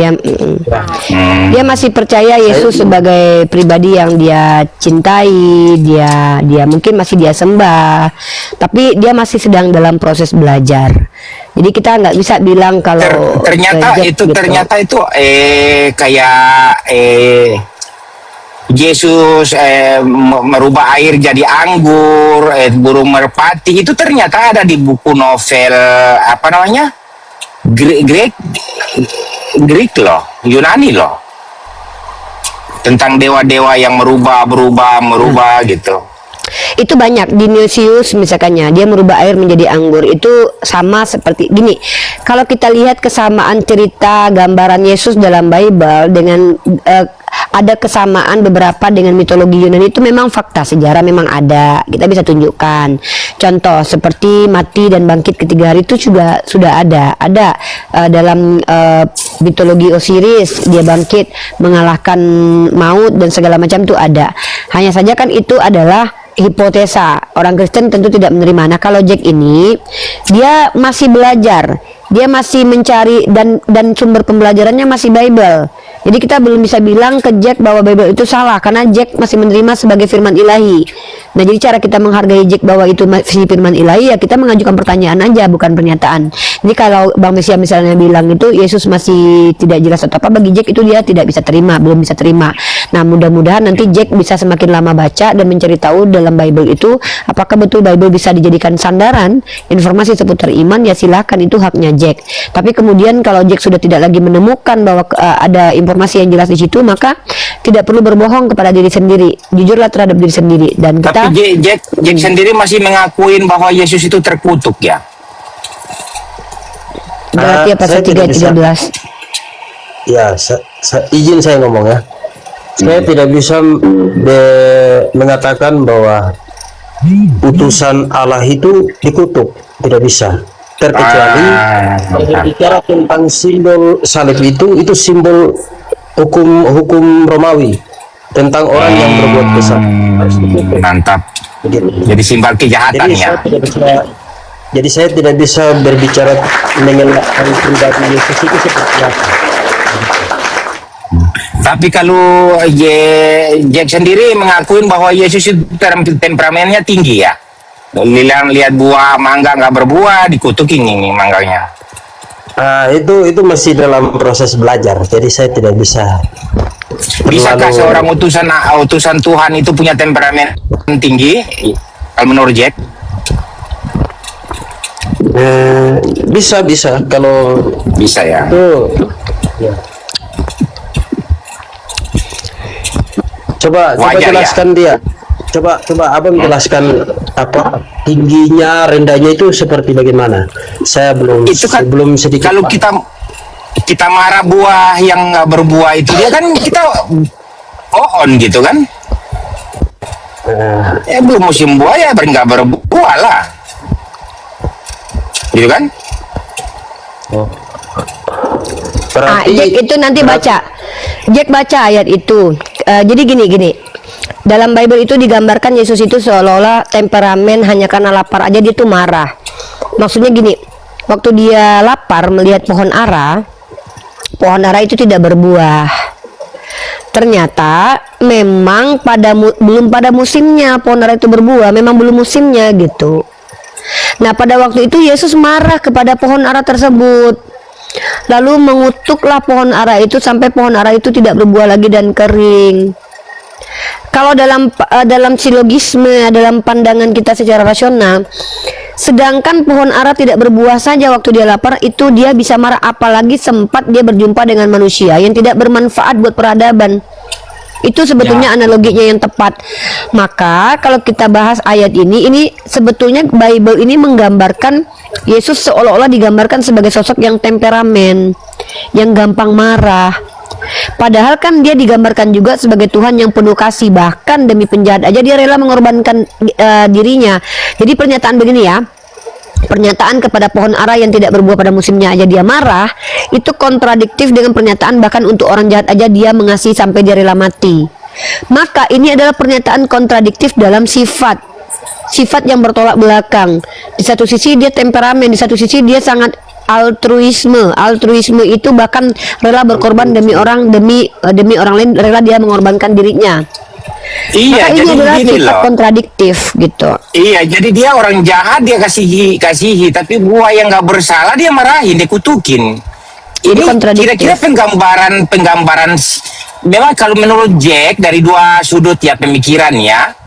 S2: dia masih percaya Yesus sebagai pribadi yang dia cintai, dia mungkin masih dia sembah, tapi dia masih sedang dalam proses belajar. Jadi kita nggak bisa bilang kalau
S3: ternyata
S2: Jack
S3: itu
S2: gitu.
S3: ternyata itu kayak Yesus merubah air jadi anggur, burung merpati, itu ternyata ada di buku novel apa namanya, Greek loh, Yunani loh, tentang dewa-dewa yang merubah gitu.
S2: Itu banyak di Dionysius misalkannya, dia merubah air menjadi anggur. Itu sama seperti gini. Kalau kita lihat kesamaan cerita gambaran Yesus dalam Bible dengan ada kesamaan beberapa dengan mitologi Yunani, itu memang fakta sejarah, memang ada, kita bisa tunjukkan. Contoh seperti mati dan bangkit ketiga hari itu juga sudah ada dalam mitologi Osiris, dia bangkit mengalahkan maut dan segala macam itu ada. Hanya saja kan itu adalah hipotesa, orang Kristen tentu tidak menerima. Nah kalau Jack ini dia masih belajar, dia masih mencari dan sumber pembelajarannya masih Bible. Jadi kita belum bisa bilang ke Jack bahwa Bible itu salah, karena Jack masih menerima sebagai firman ilahi. Nah jadi cara kita menghargai Jack bahwa itu masih firman ilahi, ya kita mengajukan pertanyaan aja, bukan pernyataan. Jadi kalau Bang Mesia misalnya bilang itu Yesus masih tidak jelas atau apa, bagi Jack itu dia tidak bisa terima, belum bisa terima. Nah mudah-mudahan nanti Jack bisa semakin lama baca dan mencari tahu dalam Bible itu apakah betul Bible bisa dijadikan sandaran informasi seputar iman, ya silahkan, itu haknya Jack. Tapi kemudian kalau Jack sudah tidak lagi menemukan bahwa ada informasi yang jelas di situ, maka tidak perlu berbohong kepada diri sendiri, jujurlah terhadap diri sendiri. Dan kita
S3: Tapi Jack sendiri masih mengakuin bahwa Yesus itu terkutuk ya.
S2: berarti pasal 3:13.
S8: Ya, izin saya ngomong ya. Saya tidak bisa mengatakan bahwa utusan Allah itu dikutuk, tidak bisa. terkecuali berbicara tentang simbol salib itu simbol hukum Romawi tentang orang yang berbuat dosa.
S3: Mantap.
S8: Begitu.
S3: Jadi simbol kejahatan ya.
S8: Jadi saya tidak bisa berbicara mengenai pribadi Yesus itu seperti apa.
S3: Tapi kalau Jack sendiri mengakuin bahwa Yesus itu temperamennya tinggi ya. Lihat buah mangga nggak berbuah, dikutukin ini mangganya.
S8: Itu masih dalam proses belajar, jadi saya tidak bisa.
S3: Bisakah seorang utusan Tuhan itu punya temperamen tinggi? Kalau menurut Jack?
S8: Bisa kalau
S3: Bisa ya.
S8: itu. Ya. Coba
S3: Wajar,
S8: jelaskan dia. Coba abang jelaskan apa tingginya, rendahnya itu seperti bagaimana. Saya belum
S3: Itu kan
S8: belum sedikit.
S3: Kalau kita marah buah yang nggak berbuah itu dia kan kita pohon gitu kan? Belum musim buah ya nggak berbuah lah, gitu kan?
S8: berarti
S2: Jack itu nanti baca. Jack baca ayat itu. Jadi gini. Dalam Bible itu digambarkan Yesus itu seolah-olah temperamen hanya karena lapar aja dia tuh marah. Maksudnya gini, waktu dia lapar melihat pohon ara itu tidak berbuah. Ternyata memang belum pada musimnya pohon ara itu berbuah, memang belum musimnya gitu. Nah, pada waktu itu Yesus marah kepada pohon ara tersebut. Lalu mengutuklah pohon ara itu sampai pohon ara itu tidak berbuah lagi dan kering. Kalau dalam silogisme, dalam pandangan kita secara rasional, sedangkan pohon ara tidak berbuah saja waktu dia lapar, itu dia bisa marah, apalagi sempat dia berjumpa dengan manusia yang tidak bermanfaat buat peradaban. Itu sebetulnya analoginya yang tepat. Maka kalau kita bahas ayat ini sebetulnya Bible ini menggambarkan Yesus seolah-olah digambarkan sebagai sosok yang temperamen, yang gampang marah. Padahal kan dia digambarkan juga sebagai Tuhan yang penuh kasih, bahkan demi penjahat aja dia rela mengorbankan dirinya. Jadi pernyataan begini ya, pernyataan kepada pohon ara yang tidak berbuah pada musimnya aja dia marah, itu kontradiktif dengan pernyataan bahkan untuk orang jahat aja dia mengasihi sampai dia rela mati. Maka ini adalah pernyataan kontradiktif dalam sifat yang bertolak belakang. Di satu sisi dia temperamen, di satu sisi dia sangat altruisme itu bahkan rela berkorban demi orang lain, rela dia mengorbankan dirinya.
S3: Iya,
S2: maka ini
S3: jadi
S2: adalah
S3: gini
S2: sifat
S3: loh.
S2: kontradiktif gitu.
S3: Iya, jadi dia orang jahat dia kasihi, tapi buah yang nggak bersalah dia marahin, dia kutukin. Ini
S2: kontradiktif.
S3: kira-kira penggambaran. Memang kalau menurut Jack dari dua sudut ya pemikirannya,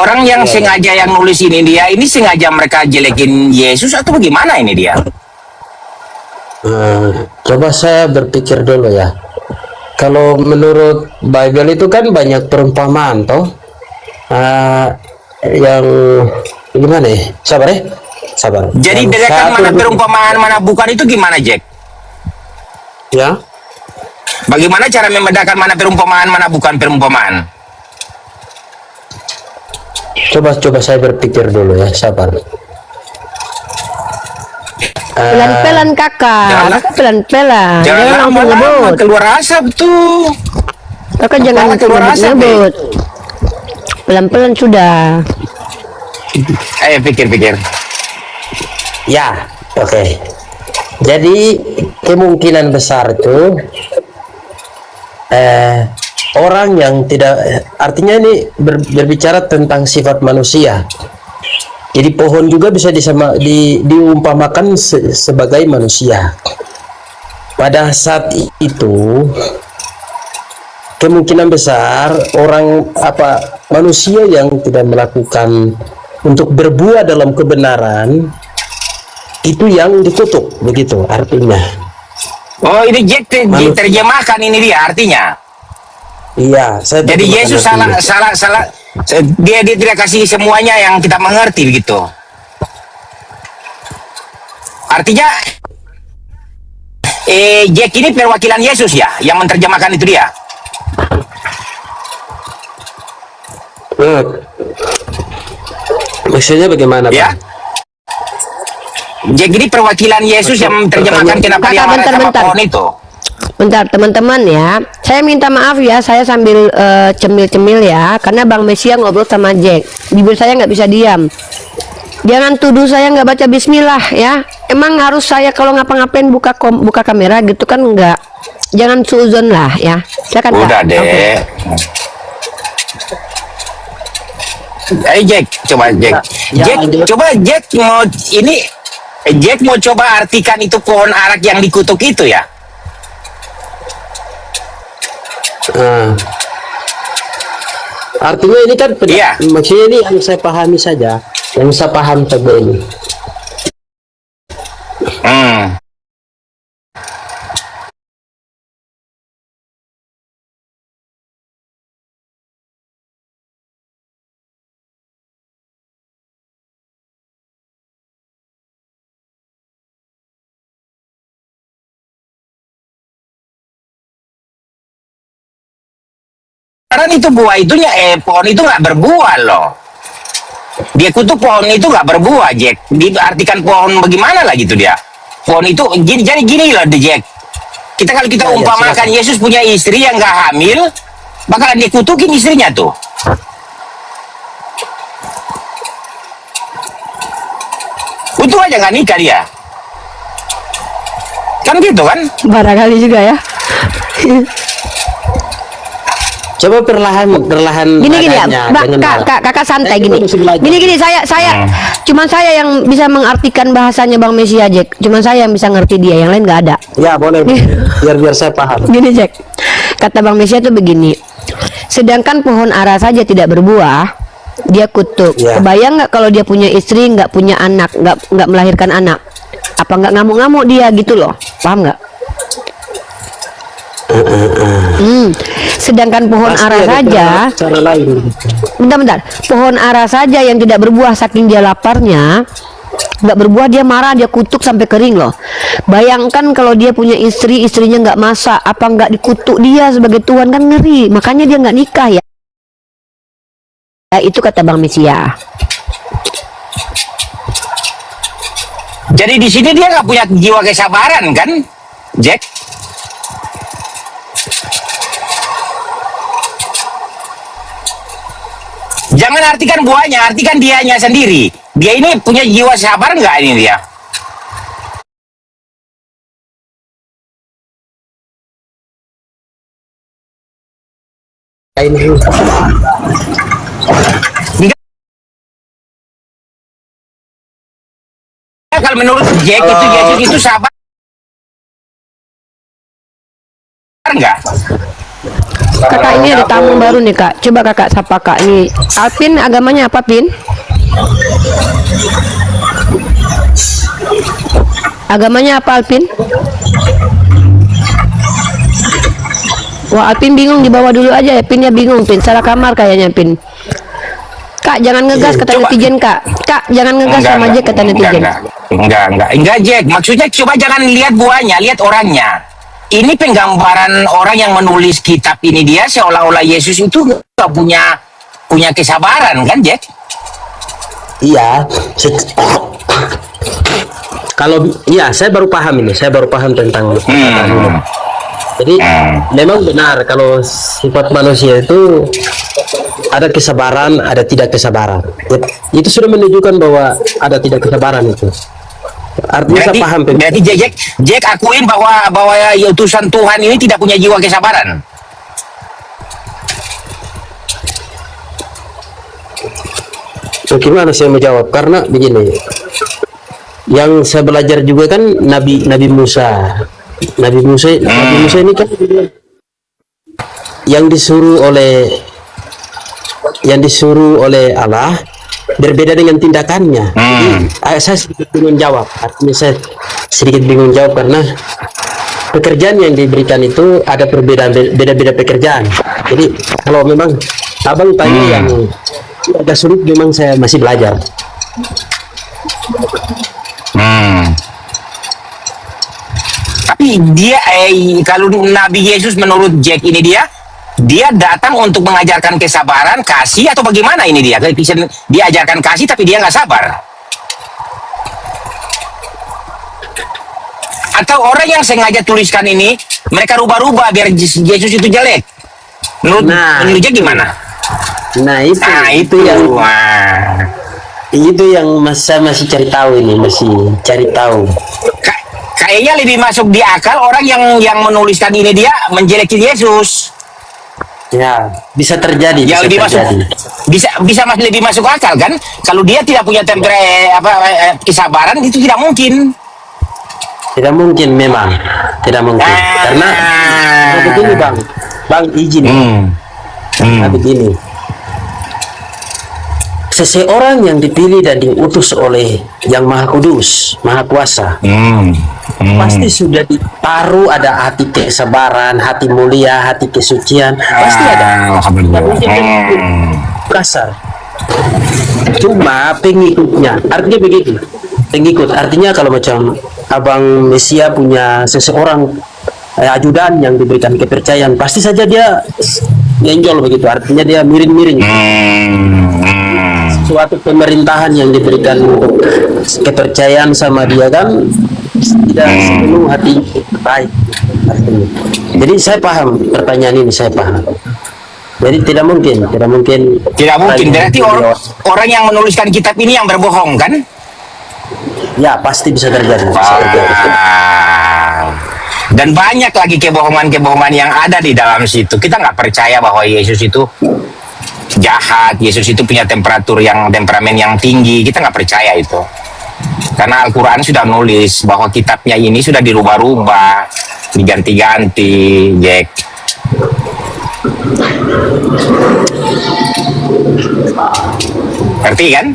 S3: orang yang sengaja yang nulis ini sengaja mereka jelekin Yesus atau bagaimana ini dia?
S8: Coba saya berpikir dulu ya. Kalau menurut Bible itu kan banyak perumpamaan toh, yang gimana ya? Sabar.
S3: Jadi
S8: Yang
S3: bedakan
S8: satu
S3: mana perumpamaan mana bukan itu gimana Jack?
S8: ya?
S3: Bagaimana cara membedakan mana perumpamaan mana bukan perumpamaan?
S8: Coba saya berpikir dulu ya, sabar.
S2: Pelan-pelan kakak pelan-pelan, jangan langsung ngebut.
S3: Keluar asap tuh.
S2: Kakak jangan
S3: keluar asap,
S2: ngebut. Pelan-pelan sudah.
S3: Ayo pikir.
S8: Ya, oke. Jadi kemungkinan besar itu orang yang tidak, artinya ini berbicara tentang sifat manusia. Jadi pohon juga bisa diumpamakan sebagai manusia. Pada saat itu kemungkinan besar manusia yang tidak melakukan untuk berbuat dalam kebenaran itu yang dikutuk, begitu artinya.
S3: Oh, ini Jack diterjemahkan ini dia artinya.
S8: Iya, saya
S3: Jadi Yesus salah. Dia tidak kasih semuanya yang kita mengerti begitu. Artinya Jack ini perwakilan Yesus ya, yang menerjemahkan itu dia.
S8: Maksudnya bagaimana,
S3: Ya.
S8: Pak?
S3: Jadi perwakilan Yesus yang menerjemahkan kenapa dia
S2: Kakak,
S3: marah sama
S2: bentar.
S3: pohon itu.
S2: Bentar teman-teman ya, saya minta maaf ya, saya sambil cemil-cemil ya, karena Bang Mesia ngobrol sama Jack, bibir saya nggak bisa diam. Jangan tuduh saya nggak baca Bismillah ya. Emang harus saya kalau ngapa-ngapain buka kamera gitu kan nggak? Jangan suuzon lah ya. Silakan Kak.
S3: Udah deh.
S2: Oke.
S3: Jack, coba Jack.
S8: Ya,
S3: Jack,
S8: lanjut.
S3: coba Jack mau ini. Jack mau coba artikan itu pohon arak yang dikutuk itu ya.
S8: Artinya ini kan
S3: Iya.
S8: maksudnya ini yang saya pahami saja, yang saya paham saja ini.
S3: Hmm. Karena itu buah itunya, pohon itu nggak berbuah loh. Dia kutuk pohon itu nggak berbuah, Jack. Diartikan pohon bagaimana lah gitu dia. Pohon itu jadi gini loh, Jack. Kalau kita
S8: Ya,
S3: umpamakan
S8: silakan.
S3: Yesus punya istri yang nggak hamil, bakalan dikutukin istrinya tuh. Untung aja nggak nikah dia. Kan gitu kan?
S2: Barangkali juga ya.
S8: Coba perlahan
S2: Gini ya,
S8: nadanya,
S2: Mbak,
S8: jangan marah.
S2: kakak santai
S8: Saya
S2: gini.
S8: juga masih belajar.
S2: Gini saya cuman saya yang bisa mengartikan bahasanya Bang Mesia Jack. Cuman saya yang bisa ngerti dia, yang lain nggak ada.
S8: Ya boleh, biar saya paham.
S2: Gini Jack, kata Bang Mesia tuh begini. Sedangkan pohon ara saja tidak berbuah, dia kutuk.
S8: Ya.
S2: Kebayang nggak kalau dia punya istri, nggak punya anak, nggak melahirkan anak? Apa nggak ngamuk-ngamuk dia gitu loh? Paham nggak? Sedangkan pohon
S8: Pasti
S2: ara
S8: ada
S2: saja,
S8: cara lain.
S2: bentar, pohon ara saja yang tidak berbuah saking dia laparnya, nggak berbuah dia marah, dia kutuk sampai kering loh. Bayangkan kalau dia punya istri, istrinya nggak masak, apa nggak dikutuk dia sebagai Tuhan, kan ngeri. Makanya dia nggak nikah ya. Ya itu kata Bang Mesia.
S3: Jadi di sini dia nggak punya jiwa kesabaran kan, Jack? Jangan artikan buahnya, artikan dianya sendiri. Dia ini punya jiwa sabar nggak ini dia? Kalau menurut Jack itu Yesus itu sabar nggak?
S2: Kakak ini ada tamu baru nih Kak. Coba Kakak sapa Kak. Ini Alvin, agamanya apa Pin? Agamanya apa Alvin? Wah Alvin bingung, dibawa dulu aja ya Pin, ya bingung Pin, salah kamar kayaknya Pin. Kak jangan ngegas kata
S3: Coba.
S2: netizen Kak. Kak jangan ngegas sama Jack kata netizen.
S3: Enggak Jack, maksudnya coba jangan lihat buahnya, lihat orangnya. Ini penggambaran orang yang menulis kitab ini, dia seolah-olah Yesus itu nggak punya kesabaran kan Jack?
S8: Iya. Kalau iya, saya baru paham ini. Saya baru paham tentang perkataan ini. Jadi memang benar kalau sifat manusia itu ada kesabaran, ada tidak kesabaran. Itu sudah menunjukkan bahwa ada tidak kesabaran itu. Artinya saya paham.
S3: Berarti Jack akuin bahwa utusan Tuhan ini tidak punya jiwa kesabaran.
S8: Bagaimana saya menjawab? Karena begini, yang saya belajar juga kan Nabi Musa. Nabi Musa ini kan yang disuruh oleh Allah berbeda dengan tindakannya. Jadi saya sedikit bingung jawab. Artinya saya sedikit bingung jawab karena pekerjaan yang diberikan itu ada perbedaan, beda-beda pekerjaan. Jadi kalau memang abang tanya yang agak sulit, memang saya masih belajar.
S3: Tapi dia kalau Nabi Yesus menurut Jack ini dia datang untuk mengajarkan kesabaran, kasih, atau bagaimana ini dia? Dia ajarkan kasih tapi dia nggak sabar. Atau orang yang sengaja tuliskan ini mereka rubah-rubah biar Yesus itu jelek. Menurut Jack gimana?
S8: Nah itu yang saya masih cari tahu ini, masih cari tahu.
S3: Kayaknya lebih masuk di akal orang yang menuliskan ini dia menjelekin Yesus.
S8: Ya, bisa terjadi.
S3: Ya
S8: bisa
S3: lebih
S8: terjadi.
S3: bisa lebih masuk akal kan? Kalau dia tidak punya kesabaran itu tidak mungkin.
S8: Tidak mungkin memang, tidak mungkin. Karena begini bang izin. Nah, begini. Seseorang yang dipilih dan diutus oleh Yang Maha Kudus, Maha Kuasa, pasti sudah ditaruh ada hati kesabaran, hati mulia, hati kesucian, pasti ada. Kasar. Cuma pengikutnya, artinya begitu. Pengikut, artinya kalau macam Abang Mesia punya seseorang ajudan yang diberikan kepercayaan, pasti saja dia nyenjol begitu, artinya dia miring-miring. Suatu pemerintahan yang diberikan kepercayaan sama dia kan tidak sepenuh hati baik artinya. Jadi saya paham pertanyaan ini, saya paham. Jadi tidak mungkin
S3: Berarti orang yang menuliskan kitab ini yang berbohong kan?
S8: Ya pasti bisa terjadi,
S3: Dan banyak lagi kebohongan-kebohongan yang ada di dalam situ. Kita nggak percaya bahwa Yesus itu jahat, Yesus itu punya temperamen yang tinggi. Kita nggak percaya itu, karena Al-Quran sudah nulis bahwa kitabnya ini sudah dirubah-rubah, diganti-ganti. Jack, ngerti kan?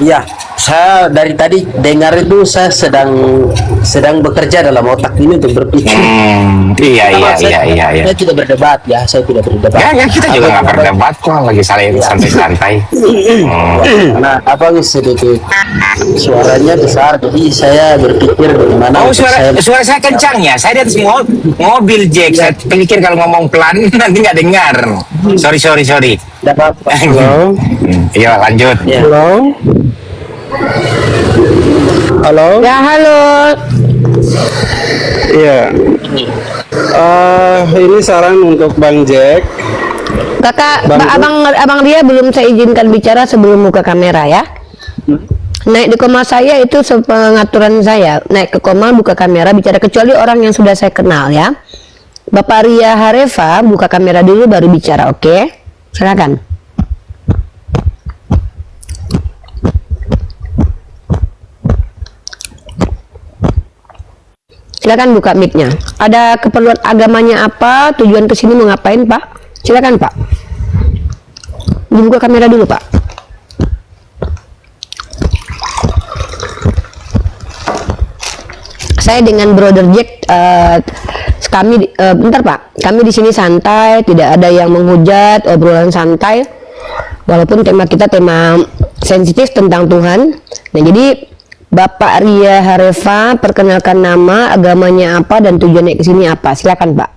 S8: Iya, saya dari tadi dengar itu saya sedang bekerja dalam otak ini untuk berpikir.
S3: Iya.
S8: Saya tidak berdebat ya, saya tidak berdebat.
S3: Ya kita juga nggak berdebat kok, lagi santai-santai.
S8: Karena abang sedikit suaranya besar, jadi saya berpikir bagaimana.
S3: Oh, suara saya kencang ya. Saya di atas mobil, Jack. Saya pikir kalau ngomong pelan nanti nggak dengar. Sorry.
S8: Tidak apa-apa.
S1: Halo.
S3: Iya, lanjut.
S8: Ya.
S1: Halo.
S2: Ya halo.
S1: Iya. Ini saran untuk Bang Jack.
S2: Kakak,
S1: Bang,
S2: abang dia belum saya izinkan bicara sebelum buka kamera ya. Naik di koma saya itu pengaturan saya. Naik ke koma, buka kamera, bicara, kecuali orang yang sudah saya kenal ya. Bapak Ria Hareva, buka kamera dulu baru bicara, oke? Silakan. Silakan buka mic-nya. Ada keperluan agamanya apa? Tujuan kesini mau ngapain, Pak? Silakan, Pak. Dibuka kamera dulu, Pak. Saya dengan Brother Jack, bentar Pak, kami di sini santai, tidak ada yang menghujat, obrolan santai. Walaupun tema kita tema sensitif tentang Tuhan. Nah, jadi Bapak Ria Hareva, perkenalkan nama, agamanya apa, dan tujuannya ke sini apa. Silakan Pak.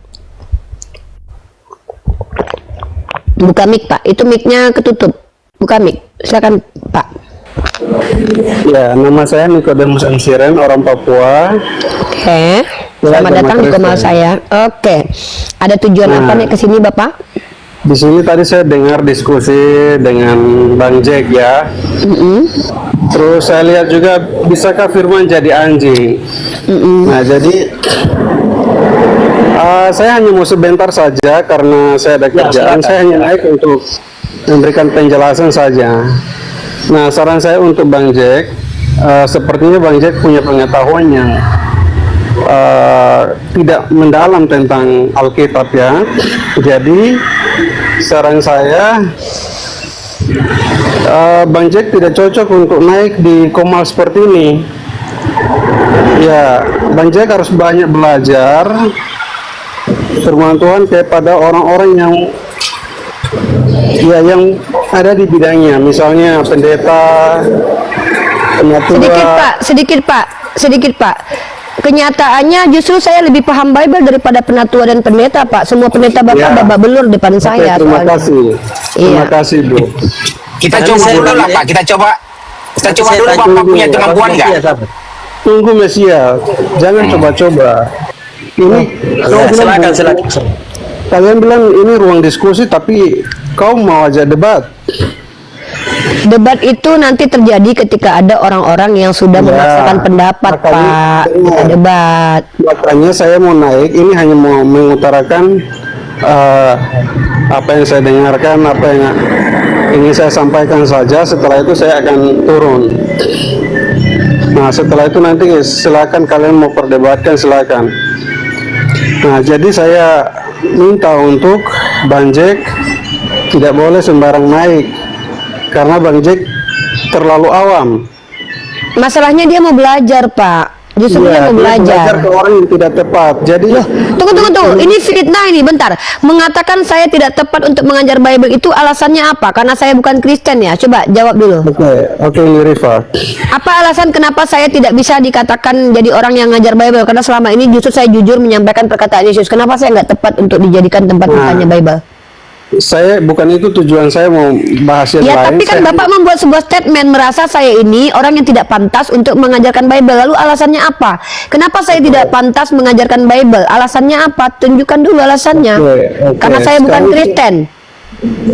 S2: Buka mic Pak, itu mic-nya ketutup. Buka mic, silakan Pak.
S1: Ya, nama saya Nikodemus Ansiren, orang Papua.
S2: Oke, selamat datang di koma saya. Oke, ada tujuan apa nih ke sini Bapak?
S1: Di sini tadi saya dengar diskusi dengan Bang Jack ya. Terus saya lihat juga, bisakah firman jadi anjing? Nah, jadi saya hanya mau sebentar saja karena saya ada kerjaan. Saya hanya naik untuk memberikan penjelasan saja. Nah, saran saya untuk Bang Jack, sepertinya Bang Jack punya pengetahuan yang tidak mendalam tentang Alkitab ya. Jadi saran saya, Bang Jack tidak cocok untuk naik di Komal seperti ini. Ya, Bang Jack harus banyak belajar firman Tuhan kepada orang-orang yang ada di bidangnya, misalnya pendeta, penatua.
S2: Sedikit Pak. Kenyataannya justru saya lebih paham Bible daripada penatua dan pendeta Pak. Semua pendeta Bapak babak belur depan saya.
S1: Terima kasih. Terima kasih Bu.
S3: Kita coba dulu lah Pak. Kita coba dulu Bapak punya kemampuan nggak?
S1: tunggu Mesia, jangan coba-coba. Ini kau bilang,
S8: silakan.
S1: kalian bilang ini ruang diskusi, tapi kau mau aja debat.
S2: Debat itu nanti terjadi ketika ada orang-orang yang sudah
S1: Ya,
S2: memaksakan pendapat,
S1: makanya-
S2: Pak. Kita debat.
S1: Makanya saya mau naik, ini hanya mau mengutarakan apa yang saya dengarkan, apa yang ingin saya sampaikan saja. Setelah itu saya akan turun. Nah, setelah itu nanti silakan kalian mau perdebatkan, silakan. Nah, jadi saya minta untuk Bang Jack tidak boleh sembarang naik karena Bang Jack terlalu awam.
S2: Masalahnya dia mau belajar, Pak. Justru dia
S1: Iya,
S2: mau
S1: dia
S2: belajar.
S1: ke orang yang tidak tepat. Jadi
S2: Tunggu. Ini fitnah ini, bentar. Mengatakan saya tidak tepat untuk mengajar Bible itu alasannya apa? Karena saya bukan Kristen ya. Coba jawab dulu.
S1: Oke, ini Rifa.
S2: Apa alasan kenapa saya tidak bisa dikatakan jadi orang yang ngajar Bible? Karena selama ini justru saya jujur menyampaikan perkataan Yesus. Kenapa saya nggak tepat untuk dijadikan tempat katanya Bible?
S1: Saya bukan itu tujuan saya mau bahas yang
S2: Ya,
S1: lain.
S2: tapi kan
S1: Saya-
S2: Bapak membuat sebuah statement merasa saya ini orang yang tidak pantas untuk mengajarkan Bible. Lalu alasannya apa? Kenapa saya tidak pantas mengajarkan Bible? Alasannya apa? Tunjukkan dulu alasannya.
S1: Oke.
S2: Karena saya bukan
S1: Sekarang-
S2: Kristen.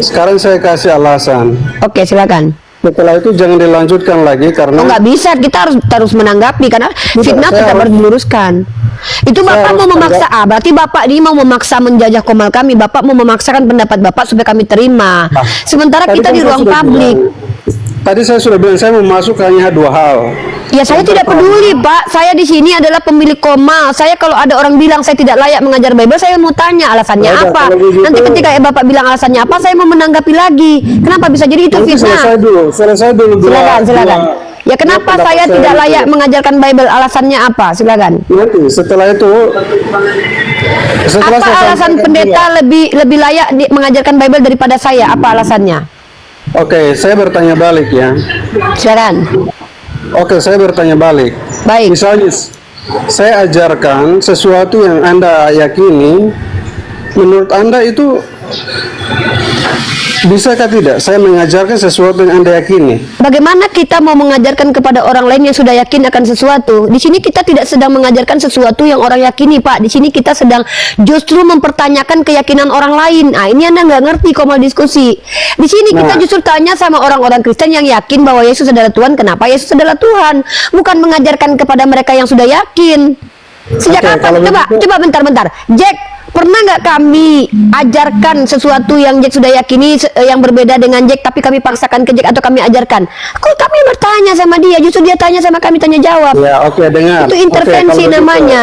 S1: Sekarang saya kasih alasan.
S2: Oke, silakan.
S1: Setelah itu jangan dilanjutkan lagi karena
S2: Oh, nggak bisa, kita harus menanggapi karena fitnah
S1: saya
S2: tetap
S1: harus-
S2: harus diluruskan. Itu
S1: Saya
S2: Bapak
S1: harus
S2: mau memaksa, berarti Bapak ini mau memaksa menjajah komal kami. Bapak mau memaksakan pendapat Bapak supaya kami terima. Sementara
S1: Tadi
S2: kita
S1: kan
S2: di
S1: saya
S2: ruang
S1: sudah
S2: publik.
S1: tadi saya sudah bilang saya mau masuk hanya dua hal.
S2: Ya saya tidak peduli, Pak. Saya di sini adalah pemilik komal. Saya kalau ada orang bilang saya tidak layak mengajar Bible, saya mau tanya alasannya
S1: Ya udah,
S2: apa.
S1: kalau begitu-
S2: Nanti ketika Bapak bilang alasannya apa, saya mau menanggapi lagi. Kenapa bisa jadi itu
S1: Nanti selesai
S2: fitnah?
S1: dulu.
S2: Silakan. Ya kenapa
S1: pendapat
S2: saya tidak
S1: itu.
S2: layak mengajarkan Bible? Alasannya apa? Silakan.
S1: Nanti setelah itu setelah
S2: Apa
S1: saya
S2: alasan
S1: sampaikan
S2: pendeta
S1: dua.
S2: lebih layak mengajarkan Bible daripada saya? Apa alasannya?
S1: Oke, saya bertanya balik ya.
S2: Silakan.
S1: Oke, saya bertanya balik.
S2: Baik.
S1: Misalnya saya ajarkan sesuatu yang Anda yakini, menurut Anda itu bisakah tidak saya mengajarkan sesuatu yang Anda yakini?
S2: Bagaimana kita mau mengajarkan kepada orang lain yang sudah yakin akan sesuatu? Di sini kita tidak sedang mengajarkan sesuatu yang orang yakini, Pak. Di sini kita sedang justru mempertanyakan keyakinan orang lain. Nah, ini Anda nggak ngerti kok mau diskusi. Di sini kita justru tanya sama orang-orang Kristen yang yakin bahwa Yesus adalah Tuhan. Kenapa Yesus adalah Tuhan? Bukan mengajarkan kepada mereka yang sudah yakin. Sejak
S1: Oke,
S2: kapan?
S1: kalau
S2: Coba bentar. Jack, pernah nggak kami ajarkan sesuatu yang Jack sudah yakini yang berbeda dengan Jack, tapi kami paksakan ke Jack atau kami ajarkan? Kok kami bertanya sama dia, justru dia tanya sama kami, tanya jawab.
S1: Ya, oke, dengar.
S2: Itu intervensi
S1: Oke, kalau gitu-
S2: namanya.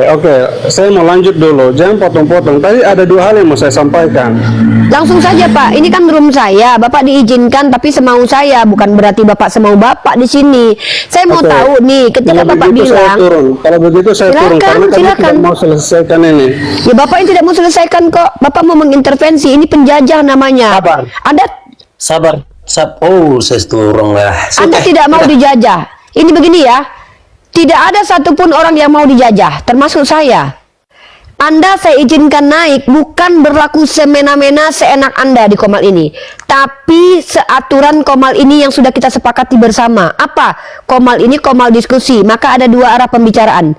S1: Oke, saya mau lanjut dulu. Jangan potong-potong. Tadi ada dua hal yang mau saya sampaikan.
S2: Langsung saja Pak, ini kan room saya, Bapak diizinkan tapi semau saya, bukan berarti Bapak semau Bapak di sini. Saya mau
S1: Oke.
S2: tahu nih, ketika
S1: Kalau
S2: Bapak
S1: begitu saya
S2: bilang,
S1: turun. Kalau begitu saya turun
S2: Silakan,
S1: karena kami
S2: silakan.
S1: tidak mau selesaikan ini.
S2: ya Bapak yang tidak mau selesaikan kok, Bapak mau mengintervensi, ini penjajah namanya.
S8: Sabar.
S2: Anda
S8: Oh, saya turun lah.
S2: Anda tidak mau dijajah. Ini begini ya, tidak ada satupun orang yang mau dijajah, termasuk saya. Anda saya izinkan naik bukan berlaku semena-mena seenak Anda di komal ini, tapi seaturan komal ini yang sudah kita sepakati bersama. Apa? Komal ini komal diskusi, maka ada dua arah pembicaraan.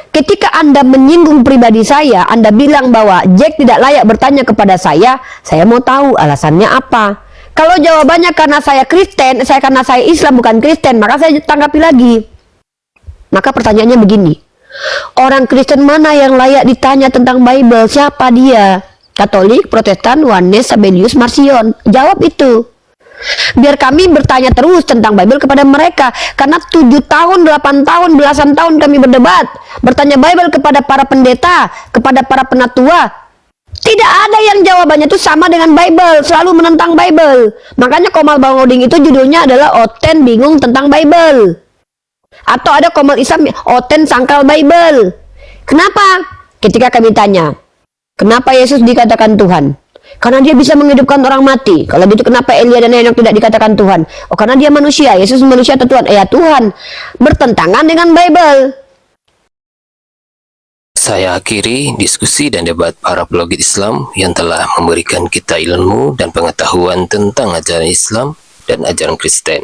S2: Ketika Anda menyinggung pribadi saya, Anda bilang bahwa Jack tidak layak bertanya kepada saya mau tahu alasannya apa. Kalau jawabannya karena saya Kristen, karena saya Islam bukan Kristen, maka saya tanggapi lagi. Maka pertanyaannya begini. Orang Kristen mana yang layak ditanya tentang Bible? Siapa dia? Katolik, Protestan, Oneness, Sabellius, Marcion. Jawab itu. Biar kami bertanya terus tentang Bible kepada mereka. Karena 7 tahun, 8 tahun, belasan tahun kami berdebat. Bertanya Bible kepada para pendeta, kepada para penatua. Tidak ada yang jawabannya itu sama dengan Bible. Selalu menentang Bible. Makanya Komal Bang Oding itu judulnya adalah Oten Bingung Tentang Bible. Atau ada komal Islam Oten Sangkal Bible. Kenapa? Ketika kami tanya, kenapa Yesus dikatakan Tuhan? Karena dia bisa menghidupkan orang mati. Kalau gitu kenapa Elia dan Henok tidak dikatakan Tuhan? Oh, karena dia manusia. Yesus manusia atau Tuhan? Ya Tuhan. Bertentangan dengan Bible.
S5: Saya akhiri diskusi dan debat para pelogit Islam yang telah memberikan kita ilmu dan pengetahuan tentang ajaran Islam dan ajaran Kristen.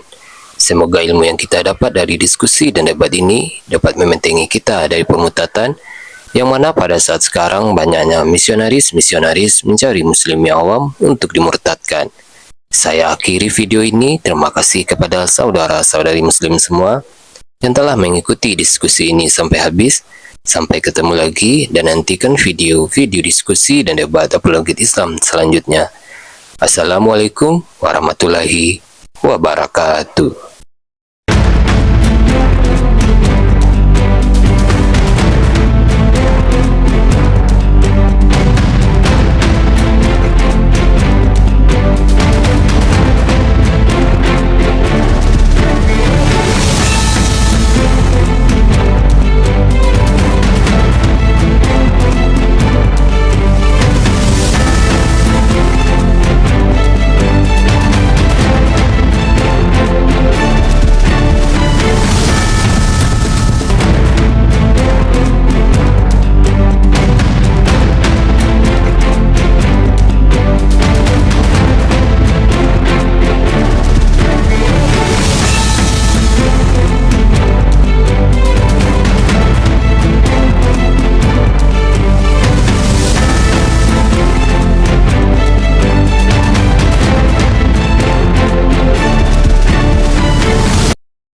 S5: Semoga ilmu yang kita dapat dari diskusi dan debat ini dapat membentengi kita dari pemutatan yang mana pada saat sekarang banyaknya misionaris-misionaris mencari muslim yang awam untuk dimurtadkan. Saya akhiri video ini. Terima kasih kepada saudara-saudari muslim semua yang telah mengikuti diskusi ini sampai habis. Sampai ketemu lagi dan nantikan video-video diskusi dan debat apologet Islam selanjutnya. Assalamualaikum warahmatullahi wabarakatuh.